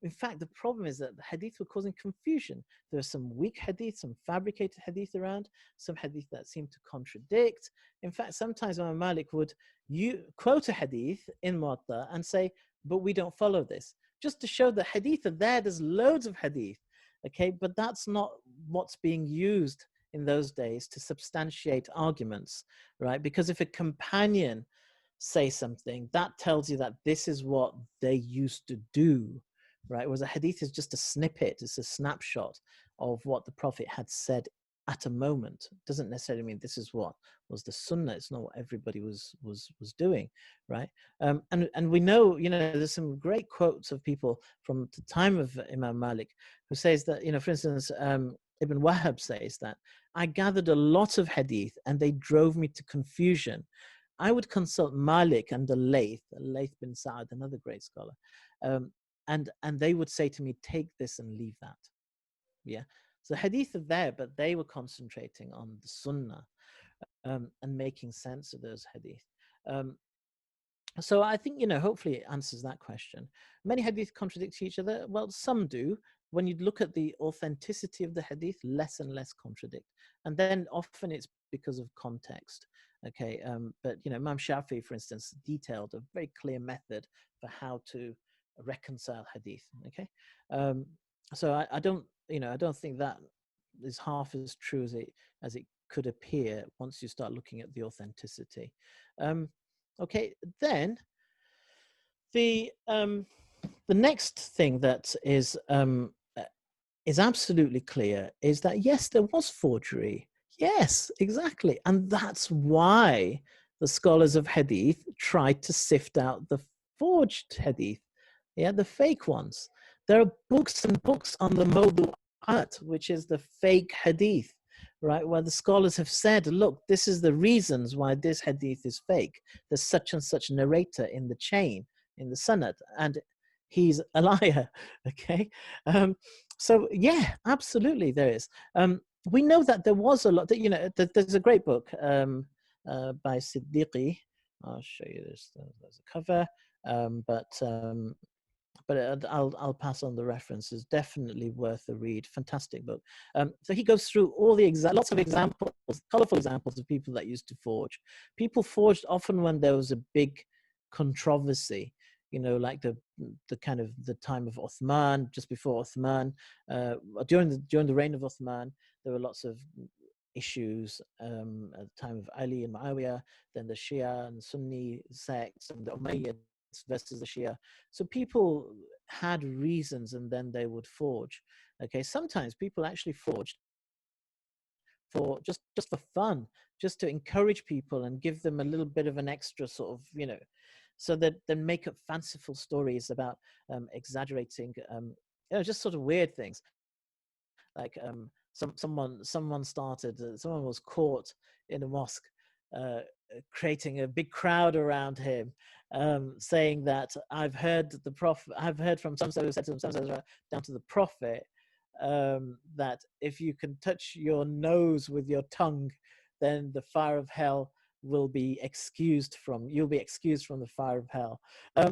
In fact, the problem is that the hadith were causing confusion. There are some weak hadith, some fabricated hadith around, some hadith that seem to contradict. In fact, sometimes Imam Malik would quote a hadith in Muwatta and say, but we don't follow this, just to show that hadith are there. There's loads of hadith, okay? But that's not what's being used in those days to substantiate arguments, right? Because if a companion say something, that tells you that this is what they used to do, right? Whereas a hadith is just a snippet, it's a snapshot of what the Prophet had said at a moment. It doesn't necessarily mean this is what was the sunnah. It's not what everybody was doing, right? And we know, there's some great quotes of people from the time of Imam Malik who says that, for instance, Ibn Wahab says that I gathered a lot of hadith and they drove me to confusion. I would consult Malik and the Layth bin Sa'ad, another great scholar, and they would say to me, take this and leave that. Yeah. So hadith are there, but they were concentrating on the sunnah and making sense of those hadith. So I think, hopefully it answers that question. Many hadith contradict each other. Well, some do. When you look at the authenticity of the hadith, less and less contradict. And then often it's because of context. Okay, but Imam Shafi, for instance, detailed a very clear method for how to reconcile hadith. Okay, so I don't think that is half as true as it could appear once you start looking at the authenticity. Okay, then the next thing that is absolutely clear is that yes, there was forgery. Yes, exactly. And that's why the scholars of hadith tried to sift out the forged hadith, the fake ones. There are books and books on the mawdu'at, which is the fake hadith, right? Where the scholars have said, look, this is the reasons why this hadith is fake. There's such and such narrator in the chain, in the sanad, and he's a liar, okay? So yeah, absolutely there is. We know that there was a lot, there's a great book by Siddiqui. I'll show you this, there's a cover, but I'll pass on the references. Definitely worth a read. Fantastic book. So he goes through all the lots of examples, colorful examples of people that used to forge. People forged often when there was a big controversy, like the kind of the time of Uthman, just before Uthman, during the reign of Uthman, there were lots of issues at the time of Ali and Muawiyah, then the Shia and Sunni sects and the Umayyads versus the Shia. So people had reasons and then they would forge. Okay, sometimes people actually forged for just for fun, just to encourage people and give them a little bit of an extra sort of, so that they make up fanciful stories about exaggerating, just sort of weird things. Like someone was caught in a mosque creating a big crowd around him, saying that I've heard from some who said to them, down to the Prophet, that if you can touch your nose with your tongue, then the fire of hell you'll be excused from the fire of hell.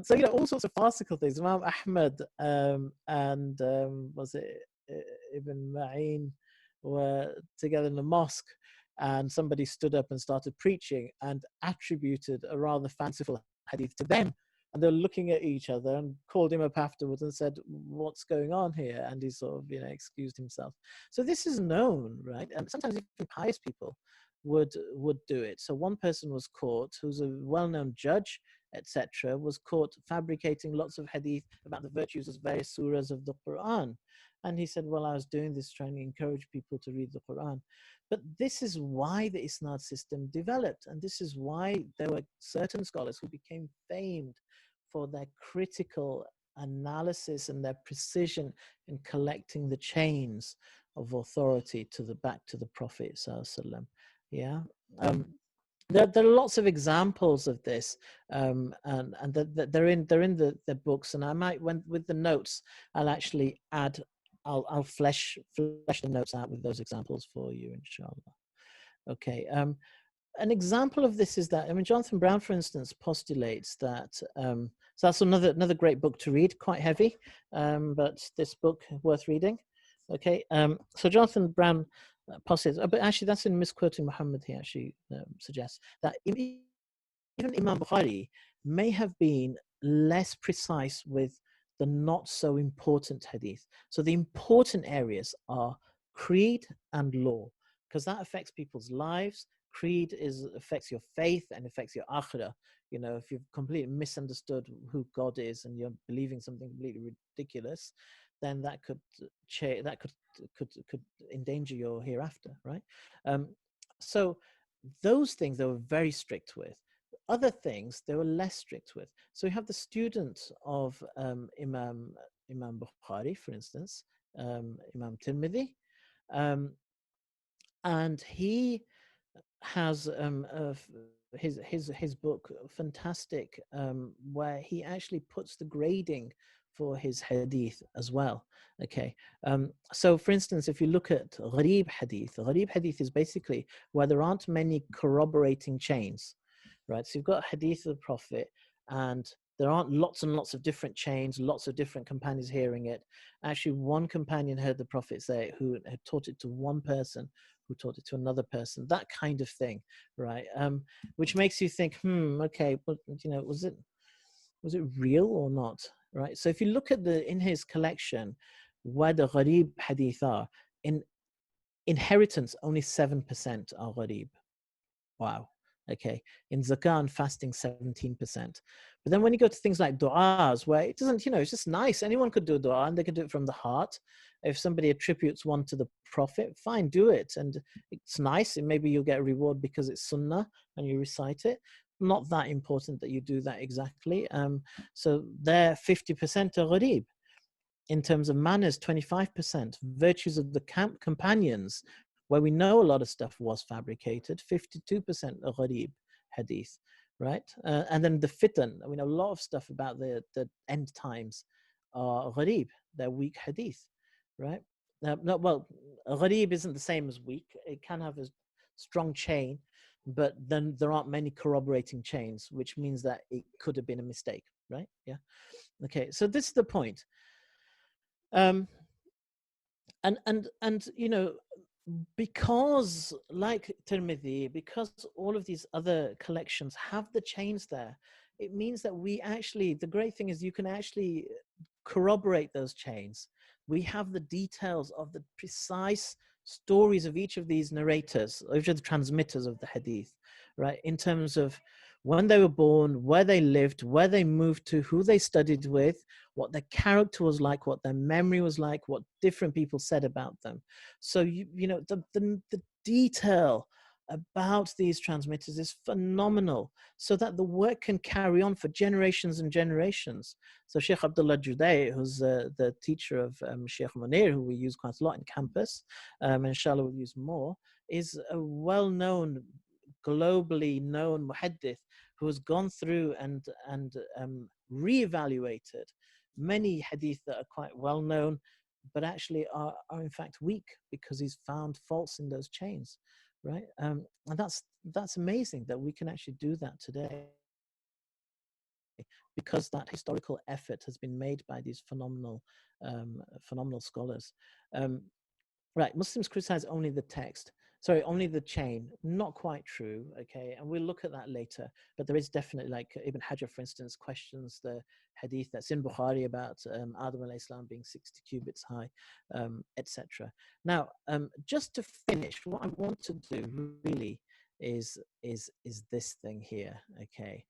So all sorts of farcical things. Imam Ahmad and was it Ibn Ma'in were together in the mosque, and somebody stood up and started preaching and attributed a rather fanciful hadith to them. And they're looking at each other and called him up afterwards and said, what's going on here? And he sort of, excused himself. So this is known, right? And sometimes even pious people would do it. So one person was caught, who's a well-known judge, etc., was caught fabricating lots of hadith about the virtues of various surahs of the Quran. And he said, well, I was doing this trying to encourage people to read the Quran. But this is why the Isnad system developed. And this is why there were certain scholars who became famed for their critical analysis and their precision in collecting the chains of authority back to the Prophet ﷺ. Yeah. There are lots of examples of this, and they're in the books. And I might, with the notes, I'll actually add. I'll flesh the notes out with those examples for you, inshallah. Okay. an example of this is that, I mean, Jonathan Brown, for instance, postulates that, so that's another great book to read, quite heavy, but this book worth reading. Okay, so Jonathan Brown postulates, but actually that's in misquoting Muhammad, he actually suggests that even Imam Bukhari may have been less precise with the not so important hadith. So the important areas are creed and law, because that affects people's lives. Creed affects your faith and affects your akhirah. You know, if you've completely misunderstood who God is and you're believing something completely ridiculous, then that could could endanger your hereafter, right? So those things they were very strict with. Other things they were less strict with. So we have the student of Imam Bukhari, for instance, Imam Tirmidhi, and he has his book fantastic, where he actually puts the grading for his hadith as well. Okay, so for instance, if you look at gharib hadith is basically where there aren't many corroborating chains, right? So you've got hadith of the Prophet, and there aren't lots and lots of different chains, lots of different companions hearing it. Actually, one companion heard the Prophet say it, who had taught it to one person, who taught it to another person, that kind of thing, right? Which makes you think, okay, but you know, was it real or not, right? So if you look at in his collection, where the gharib hadith are, in inheritance, only 7% are gharib. Wow. Okay. In zakah and fasting, 17%. But then when you go to things like du'as, where it doesn't, you know, it's just nice. Anyone could do a du'a and they could do it from the heart. If somebody attributes one to the Prophet, fine, do it. And it's nice. And maybe you'll get a reward because it's sunnah and you recite it. Not that important that you do that exactly. So there, 50% are gharib. In terms of manners, 25%. Virtues of the companions, where we know a lot of stuff was fabricated, 52% are gharib hadith, right? And then the fitan, we know a lot of stuff about the end times are gharib, they're weak hadith, right? No, well, gharib isn't the same as weak. It can have a strong chain, but then there aren't many corroborating chains, which means that it could have been a mistake, right? Yeah. Okay, so this is the point. And you know, because like Tirmidhi, because all of these other collections have the chains there, it means that we actually, the great thing is you can actually corroborate those chains. We have the details of the precise stories of each of these narrators, each of the transmitters of the hadith, right? In terms of when they were born, where they lived, where they moved to, who they studied with, what their character was like, what their memory was like, what different people said about them. So you know, the detail about these transmitters is phenomenal, so that the work can carry on for generations and generations. So Sheikh Abdullah Juday, who's the teacher of Sheikh Munir, who we use quite a lot in campus, and inshallah we'll use more, is a well-known, globally known muhaddith who has gone through and reevaluated many hadith that are quite well known, but actually are in fact weak because he's found faults in those chains, right? And that's amazing that we can actually do that today, because that historical effort has been made by these phenomenal scholars. Right, Muslims criticize only the text. Sorry, only the chain. Not quite true, okay? And we'll look at that later. But there is definitely, like Ibn Hajar, for instance, questions the hadith that's in Bukhari about Adam alayhi salam being 60 cubits high, etc. Now, just to finish, what I want to do really is this thing here, okay?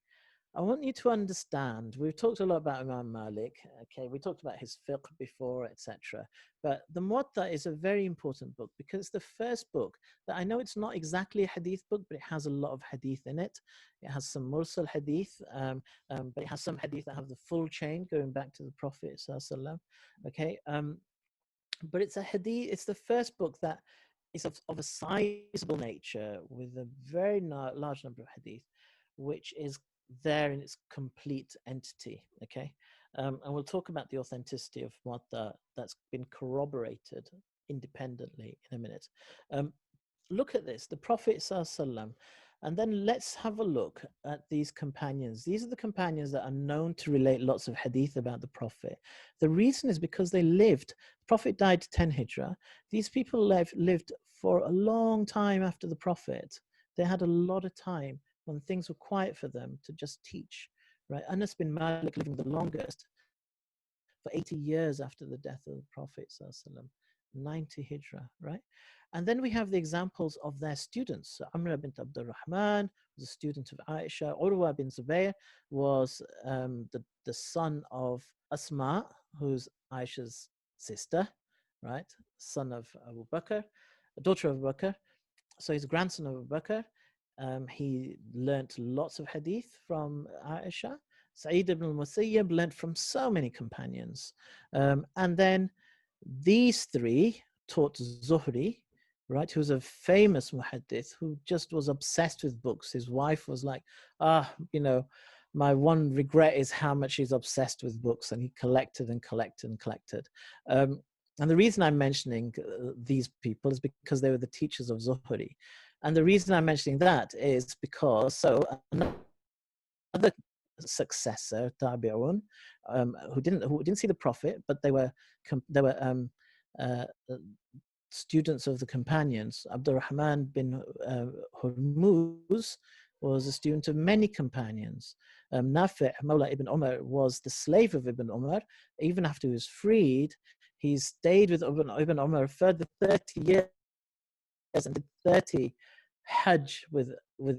I want you to understand, we've talked a lot about Imam Malik, okay, we talked about his fiqh before, etc. But the Muwatta is a very important book because it's the first book that, I know it's not exactly a hadith book, but it has a lot of hadith in it. It has some mursal hadith, but it has some hadith that have the full chain going back to the Prophet, okay? But it's a hadith, it's the first book that is of a sizable nature with a very large number of hadith, which is there in its complete entity, okay? And we'll talk about the authenticity of Muwatta that's been corroborated independently in a minute. Look at this, the Prophet ﷺ And then let's have a look at these companions. These are the companions that are known to relate lots of hadith about the Prophet. The reason is because they lived, the Prophet died 10 Hijrah. These people lived for a long time after the Prophet. They had a lot of time when things were quiet for them to just teach, right? Anas bin Malik living the longest for 80 years after the death of the Prophet, 90 Hijrah, right? And then we have the examples of their students. So Amr bint Abdul Rahman was a student of Aisha. Urwa bin Zubayr was the son of Asma, who's Aisha's sister, right? Son of Abu Bakr, daughter of Abu Bakr. So he's grandson of Abu Bakr. He learnt lots of hadith from Aisha. Sa'id ibn al-Musayyib learnt from so many companions. And then these three taught Zuhri, right, who was a famous muhaddith who just was obsessed with books. His wife was like, my one regret is how much he's obsessed with books, and he collected and collected and collected. And the reason I'm mentioning these people is because they were the teachers of Zuhri. And the reason I'm mentioning that is because another successor, Tabi'un, who didn't see the Prophet, but they were uh, students of the companions. Abdurrahman bin Hurmuz was a student of many companions. Nafi' Mawla ibn Umar was the slave of Ibn Umar. Even after he was freed, he stayed with Ibn Umar for further 30 years and did 30 Hajj with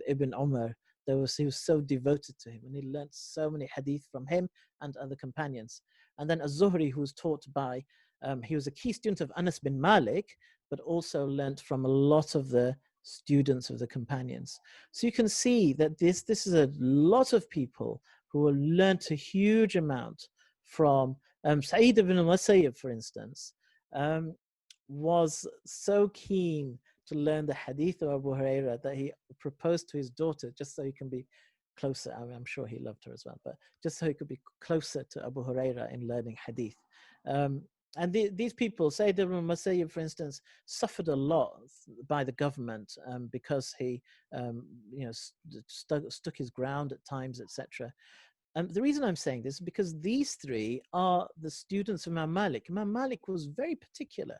Ibn Umar. He was so devoted to him, and he learnt so many hadith from him and other companions. And then Az-Zuhri, who was taught by, he was a key student of Anas bin Malik, but also learnt from a lot of the students of the companions. So you can see that this is a lot of people who learnt a huge amount from Sa'id ibn al-Musayyib, for instance, was so keen to learn the hadith of Abu Huraira that he proposed to his daughter just so he can be closer. I mean, I'm sure he loved her as well, but just so he could be closer to Abu Huraira in learning hadith. And these people, Sayyid ibn Musayyib, for instance, suffered a lot by the government because he, stuck his ground at times, etc. The reason I'm saying this is because these three are the students of Imam Malik. Imam Malik was very particular.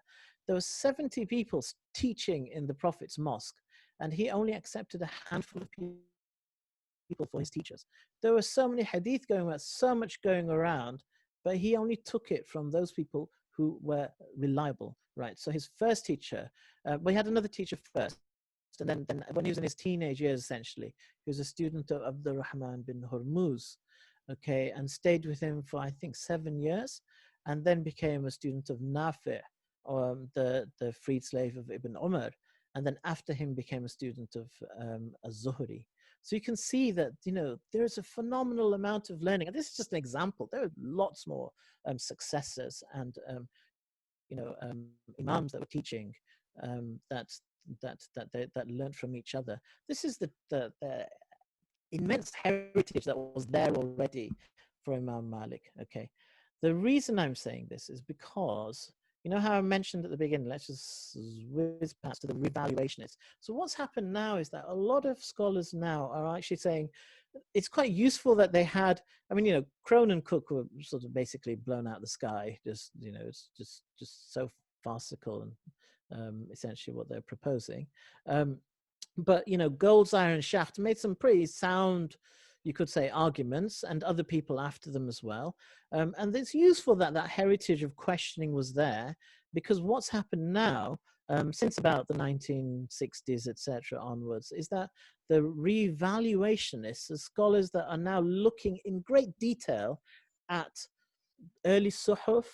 There were 70 people teaching in the Prophet's mosque, and he only accepted a handful of people for his teachers. There were so many hadith going around, so much going around, but he only took it from those people who were reliable, right? So his first teacher, we had another teacher first, and then when he was in his teenage years, essentially, he was a student of Abdurrahman bin Hurmuz, okay, and stayed with him for, I think, 7 years, and then became a student of Nafi', the freed slave of Ibn Umar, and then after him became a student of Az-Zuhri. So you can see that, there's a phenomenal amount of learning. And this is just an example. There are lots more successors and, imams that were teaching that learned from each other. This is the immense heritage that was there already for Imam Malik, okay? The reason I'm saying this is because, you know how I mentioned at the beginning, let's just whiz past to the revaluationists. So what's happened now is that a lot of scholars now are actually saying it's quite useful that they had, Crone and Cook were sort of basically blown out of the sky, it's just so farcical and essentially what they're proposing. But, Goldsire and Shaft made some pretty sound, you could say, arguments, and other people after them as well. And it's useful that that heritage of questioning was there, because what's happened now, since about the 1960s, etc. onwards, is that the revaluationists, the scholars that are now looking in great detail at early suhuf,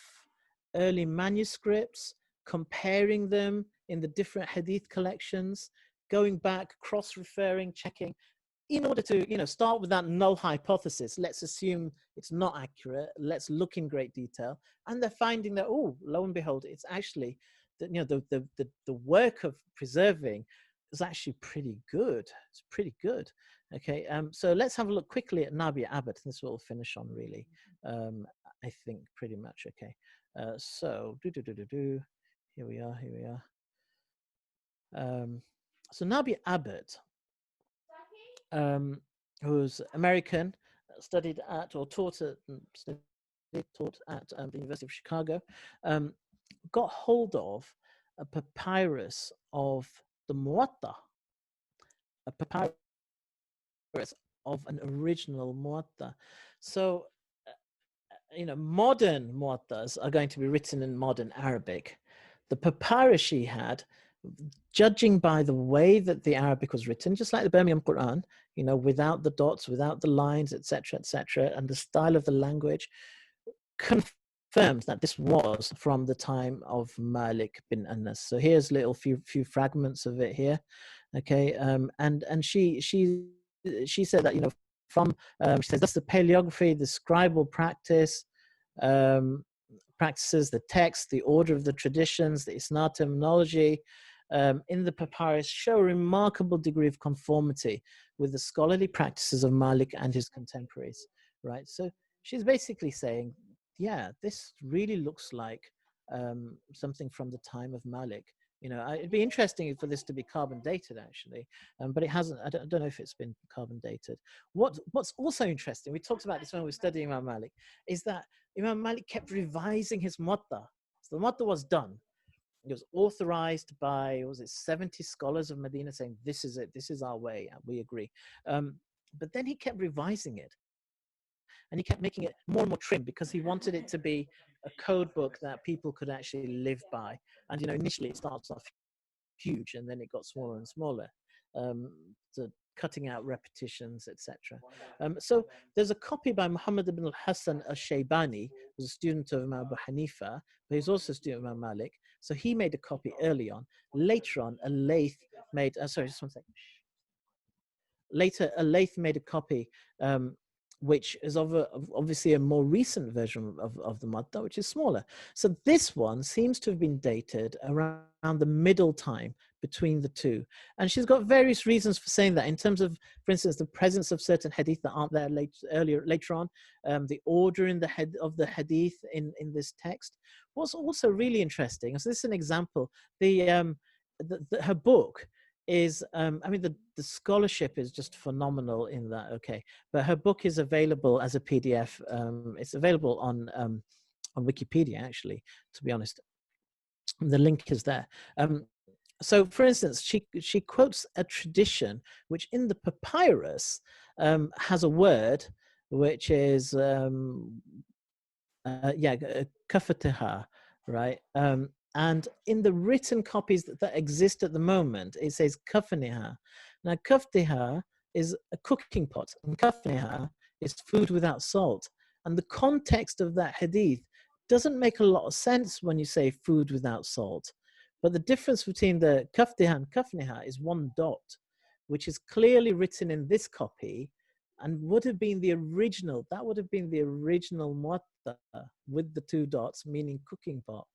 early manuscripts, comparing them in the different hadith collections, going back, cross-referring, checking, in order to, start with that null hypothesis. Let's assume it's not accurate. Let's look in great detail. And they're finding that, oh, lo and behold, it's actually, the work of preserving is actually pretty good. It's pretty good. Okay, so let's have a look quickly at Nabi Abbott. This will finish on, really, I think, pretty much. Okay, so here we are. So Nabi Abbott, who's American, studied at or taught at the University of Chicago, got hold of a papyrus of the Muwatta, a papyrus of an original Muwatta. So, modern Muwattas are going to be written in modern Arabic. The papyrus she had, judging by the way that the Arabic was written, just like the Birmingham Quran, without the dots, without the lines, etc., and the style of the language, confirmed that this was from the time of Malik bin Anas. So here's little few fragments of it here, okay, and she said that from she says that's the paleography, the scribal practice. Practices, the text, the order of the traditions, the Isnad terminology in the papyrus show a remarkable degree of conformity with the scholarly practices of Malik and his contemporaries, right? So she's basically saying, yeah, this really looks like something from the time of Malik. It'd be interesting for this to be carbon dated, actually, but it hasn't. I don't know if it's been carbon dated. What's also interesting, we talked about this when we were studying Imam Malik, is that Imam Malik kept revising his Muwatta. So the Muwatta was done. It was authorized by, 70 scholars of Medina saying, this is it, this is our way, and we agree. But then he kept revising it. And he kept making it more and more trim because he wanted it to be a code book that people could actually live by. And, initially it starts off huge and then it got smaller and smaller. So cutting out repetitions, etc. So there's a copy by Muhammad ibn al-Hassan al-Shaybani, who was a student of Imam Abu Hanifa, but he's also a student of Imam Malik. So he made a copy early on. Later on, a Layth made, sorry, just one second. Later, a Layth made a copy, which is obviously a more recent version of the Muwatta, which is smaller. So this one seems to have been dated around the middle time between the two. And she's got various reasons for saying that in terms of, for instance, the presence of certain hadith that aren't there later on, the order in the head of the hadith in this text. What's also really interesting, so this is an example, her book is, the scholarship is just phenomenal in that, okay, but her book is available as a PDF. It's available on Wikipedia, actually, to be honest. The link is there. So, for instance, she quotes a tradition which in the papyrus has a word which is kafatiha, right? And in the written copies that exist at the moment, it says kafaniha. Now, kaftiha is a cooking pot, and kafaniha is food without salt. And the context of that hadith doesn't make a lot of sense when you say food without salt. But the difference between the kaftiha and kafniha is one dot, which is clearly written in this copy and would have been the original. That would have been the original muwatta with the two dots, meaning cooking pot.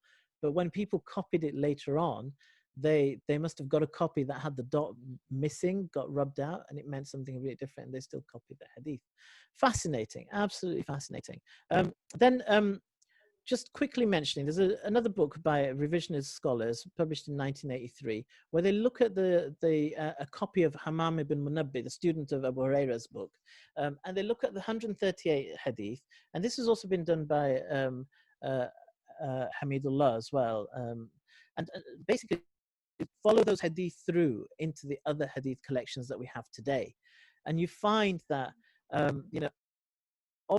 But when people copied it later on, they must have got a copy that had the dot missing, got rubbed out, and it meant something really different, and they still copied the hadith. Fascinating, absolutely fascinating. Just quickly mentioning, there's another book by revisionist scholars published in 1983, where they look at a copy of Hammam ibn Munabbi, the student of Abu Huraira's book, and they look at the 138 hadith, and this has also been done by Hamidullah as well, and basically follow those hadith through into the other hadith collections that we have today, and you find that of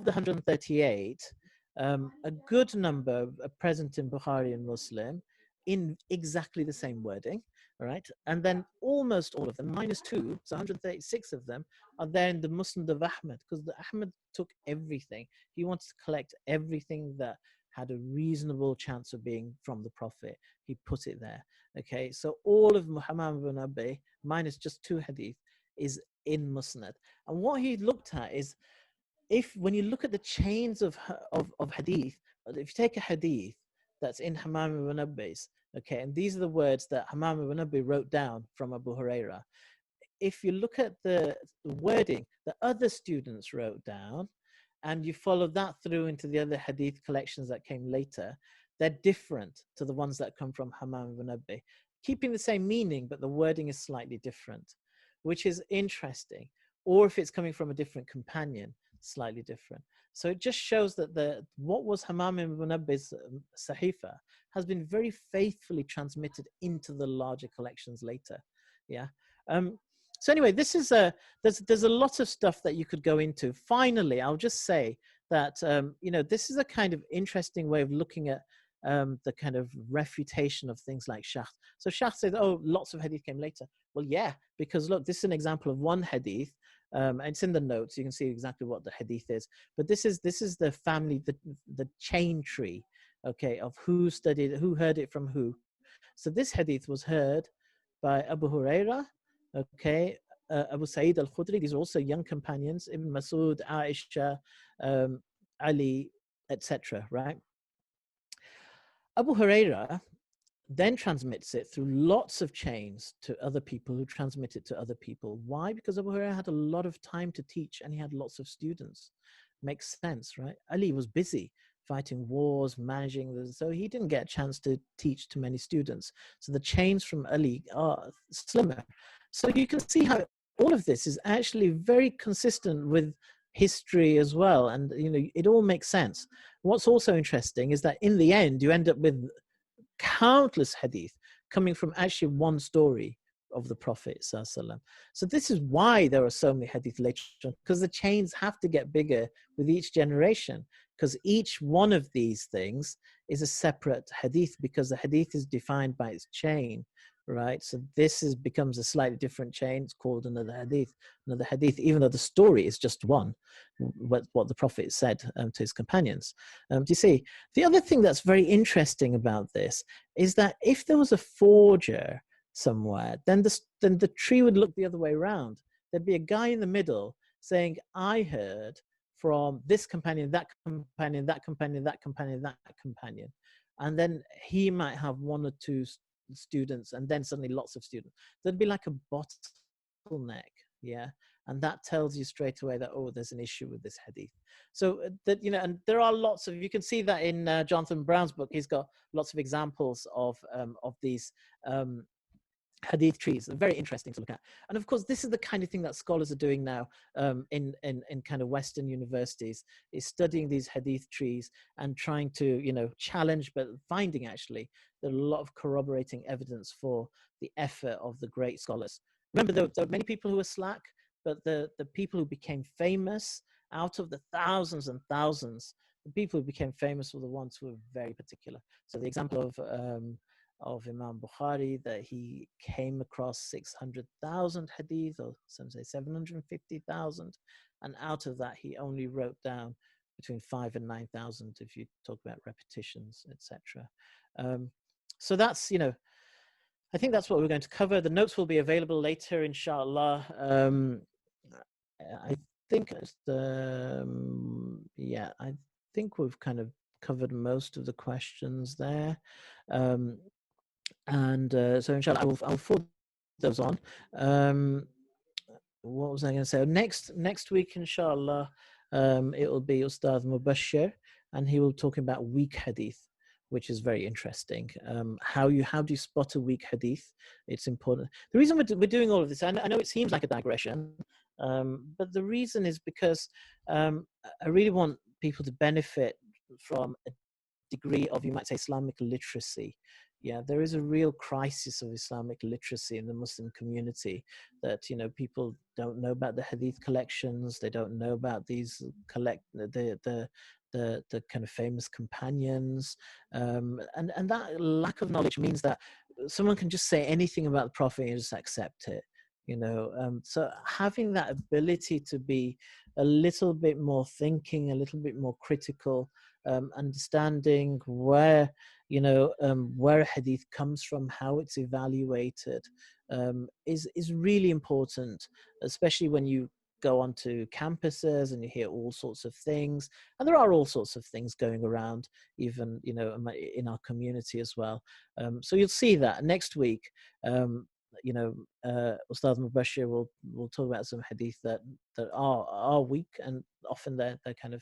the 138, a good number are present in Bukhari and Muslim in exactly the same wording, all right? And then almost all of them, -2, so 136 of them, are there in the Musnad of Ahmad, because Ahmad took everything. He wanted to collect everything that had a reasonable chance of being from the Prophet. He put it there, okay? So all of Muhammad ibn Abi, minus just 2 hadith, is in Musnad. And what he looked at is, when you look at the chains of hadith, if you take a hadith that's in Hammam ibn Abbas, okay, and these are the words that Hammam ibn Abi wrote down from Abu Huraira. If you look at the wording that other students wrote down, and you follow that through into the other hadith collections that came later, they're different to the ones that come from Hammam ibn Abi, keeping the same meaning, but the wording is slightly different, which is interesting. or if it's coming from a different companion, slightly different. So it just shows that what was Hammam ibn Munabbih's Sahifa has been very faithfully transmitted into the larger collections later. Yeah. So anyway, this is there's a lot of stuff that you could go into. Finally, I'll just say that this is a kind of interesting way of looking at the kind of refutation of things like Shah. So Shah says, oh, lots of hadith came later. Well, yeah, because look, this is an example of one hadith. And it's in the notes. You can see exactly what the hadith is. But this is the family, the chain tree, okay, of who heard it from who. So this hadith was heard by Abu Huraira, okay, Abu Sa'id al-Khudri. These are also young companions, Ibn Masud, Aisha, Ali, etc. Right? Abu Huraira then transmits it through lots of chains to other people who transmit it to other people. Why? Because Abu Huraira had a lot of time to teach and he had lots of students. Makes sense, right? Ali was busy fighting wars, managing this, so he didn't get a chance to teach to many students. So the chains from Ali are slimmer. So you can see how all of this is actually very consistent with history as well. And, it all makes sense. What's also interesting is that in the end, you end up with countless hadith coming from actually one story of the Prophet ﷺ. So this is why there are so many hadith later on, because the chains have to get bigger with each generation, because each one of these things is a separate hadith, because the hadith is defined by its chain, right? So this becomes a slightly different chain. It's called another hadith, even though the story is just one, what the Prophet said to his companions. Do you see? The other thing that's very interesting about this is that if there was a forger somewhere, then the tree would look the other way around. There'd be a guy in the middle saying, I heard from this companion, that companion, that companion, that companion, that companion. And then he might have one or two students, and then suddenly lots of students. There'd be like a bottleneck, yeah, and that tells you straight away that, oh, there's an issue with this hadith. So and there are lots of, you can see that in Jonathan Brown's book. He's got lots of examples of these hadith trees. They're very interesting to look at. And of course, this is the kind of thing that scholars are doing now in kind of Western universities, is studying these hadith trees and trying to, challenge, but finding actually there are a lot of corroborating evidence for the effort of the great scholars. Remember, there are many people who were slack, but the people who became famous, out of the thousands and thousands, the people who became famous were the ones who were very particular. So the example of Imam Bukhari, that he came across 600,000 hadith, or some say 750,000, and out of that he only wrote down between 5,000 and 9,000 if you talk about repetitions, etc. So that's, I think that's what we're going to cover. The notes will be available later, inshallah. I think I think we've kind of covered most of the questions there. So inshallah, I'll forward those on. What was I going to say? Next week, inshallah, it will be Ustad Mubashir, and he will talk about weak hadith, which is very interesting. How do you spot a weak hadith? It's important. The reason we're doing all of this, I know it seems like a digression, but the reason is because I really want people to benefit from a degree of, you might say, Islamic literacy. Yeah, there is a real crisis of Islamic literacy in the Muslim community, that people don't know about the hadith collections, they don't know about these the kind of famous companions, and that lack of knowledge means that someone can just say anything about the Prophet and just accept it. So having that ability to be a little bit more thinking, a little bit more critical, understanding where where a hadith comes from, how it's evaluated, is really important, especially when you go onto campuses and you hear all sorts of things, and there are all sorts of things going around, even in our community as well. So you'll see that next week. Ustad Mubashir will talk about some hadith that are weak, and often they're kind of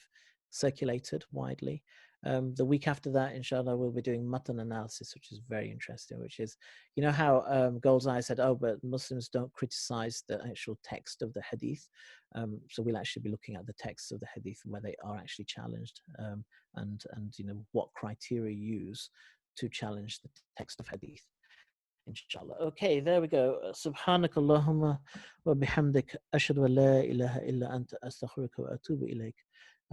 circulated widely. The week after that, inshallah, we'll be doing matan analysis, which is very interesting, which is, you know how Goldseye said, oh, but Muslims don't criticize the actual text of the hadith. So we'll actually be looking at the texts of the hadith and where they are actually challenged, and you know, what criteria use to challenge the text of hadith. Inshallah. Okay, there we go. Subhanak Allahumma wa bihamdik ashhadu an la ilaha illa anta astaghfiruka wa atubu ilayk.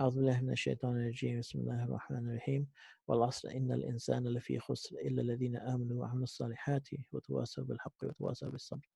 أعوذ بالله من الشيطان الرجيم بسم الله الرحمن الرحيم والعصر إن الإنسان لفي خسر إلا الذين آمنوا وعملوا الصالحات وتواصوا بالحق وتواصوا بالصبر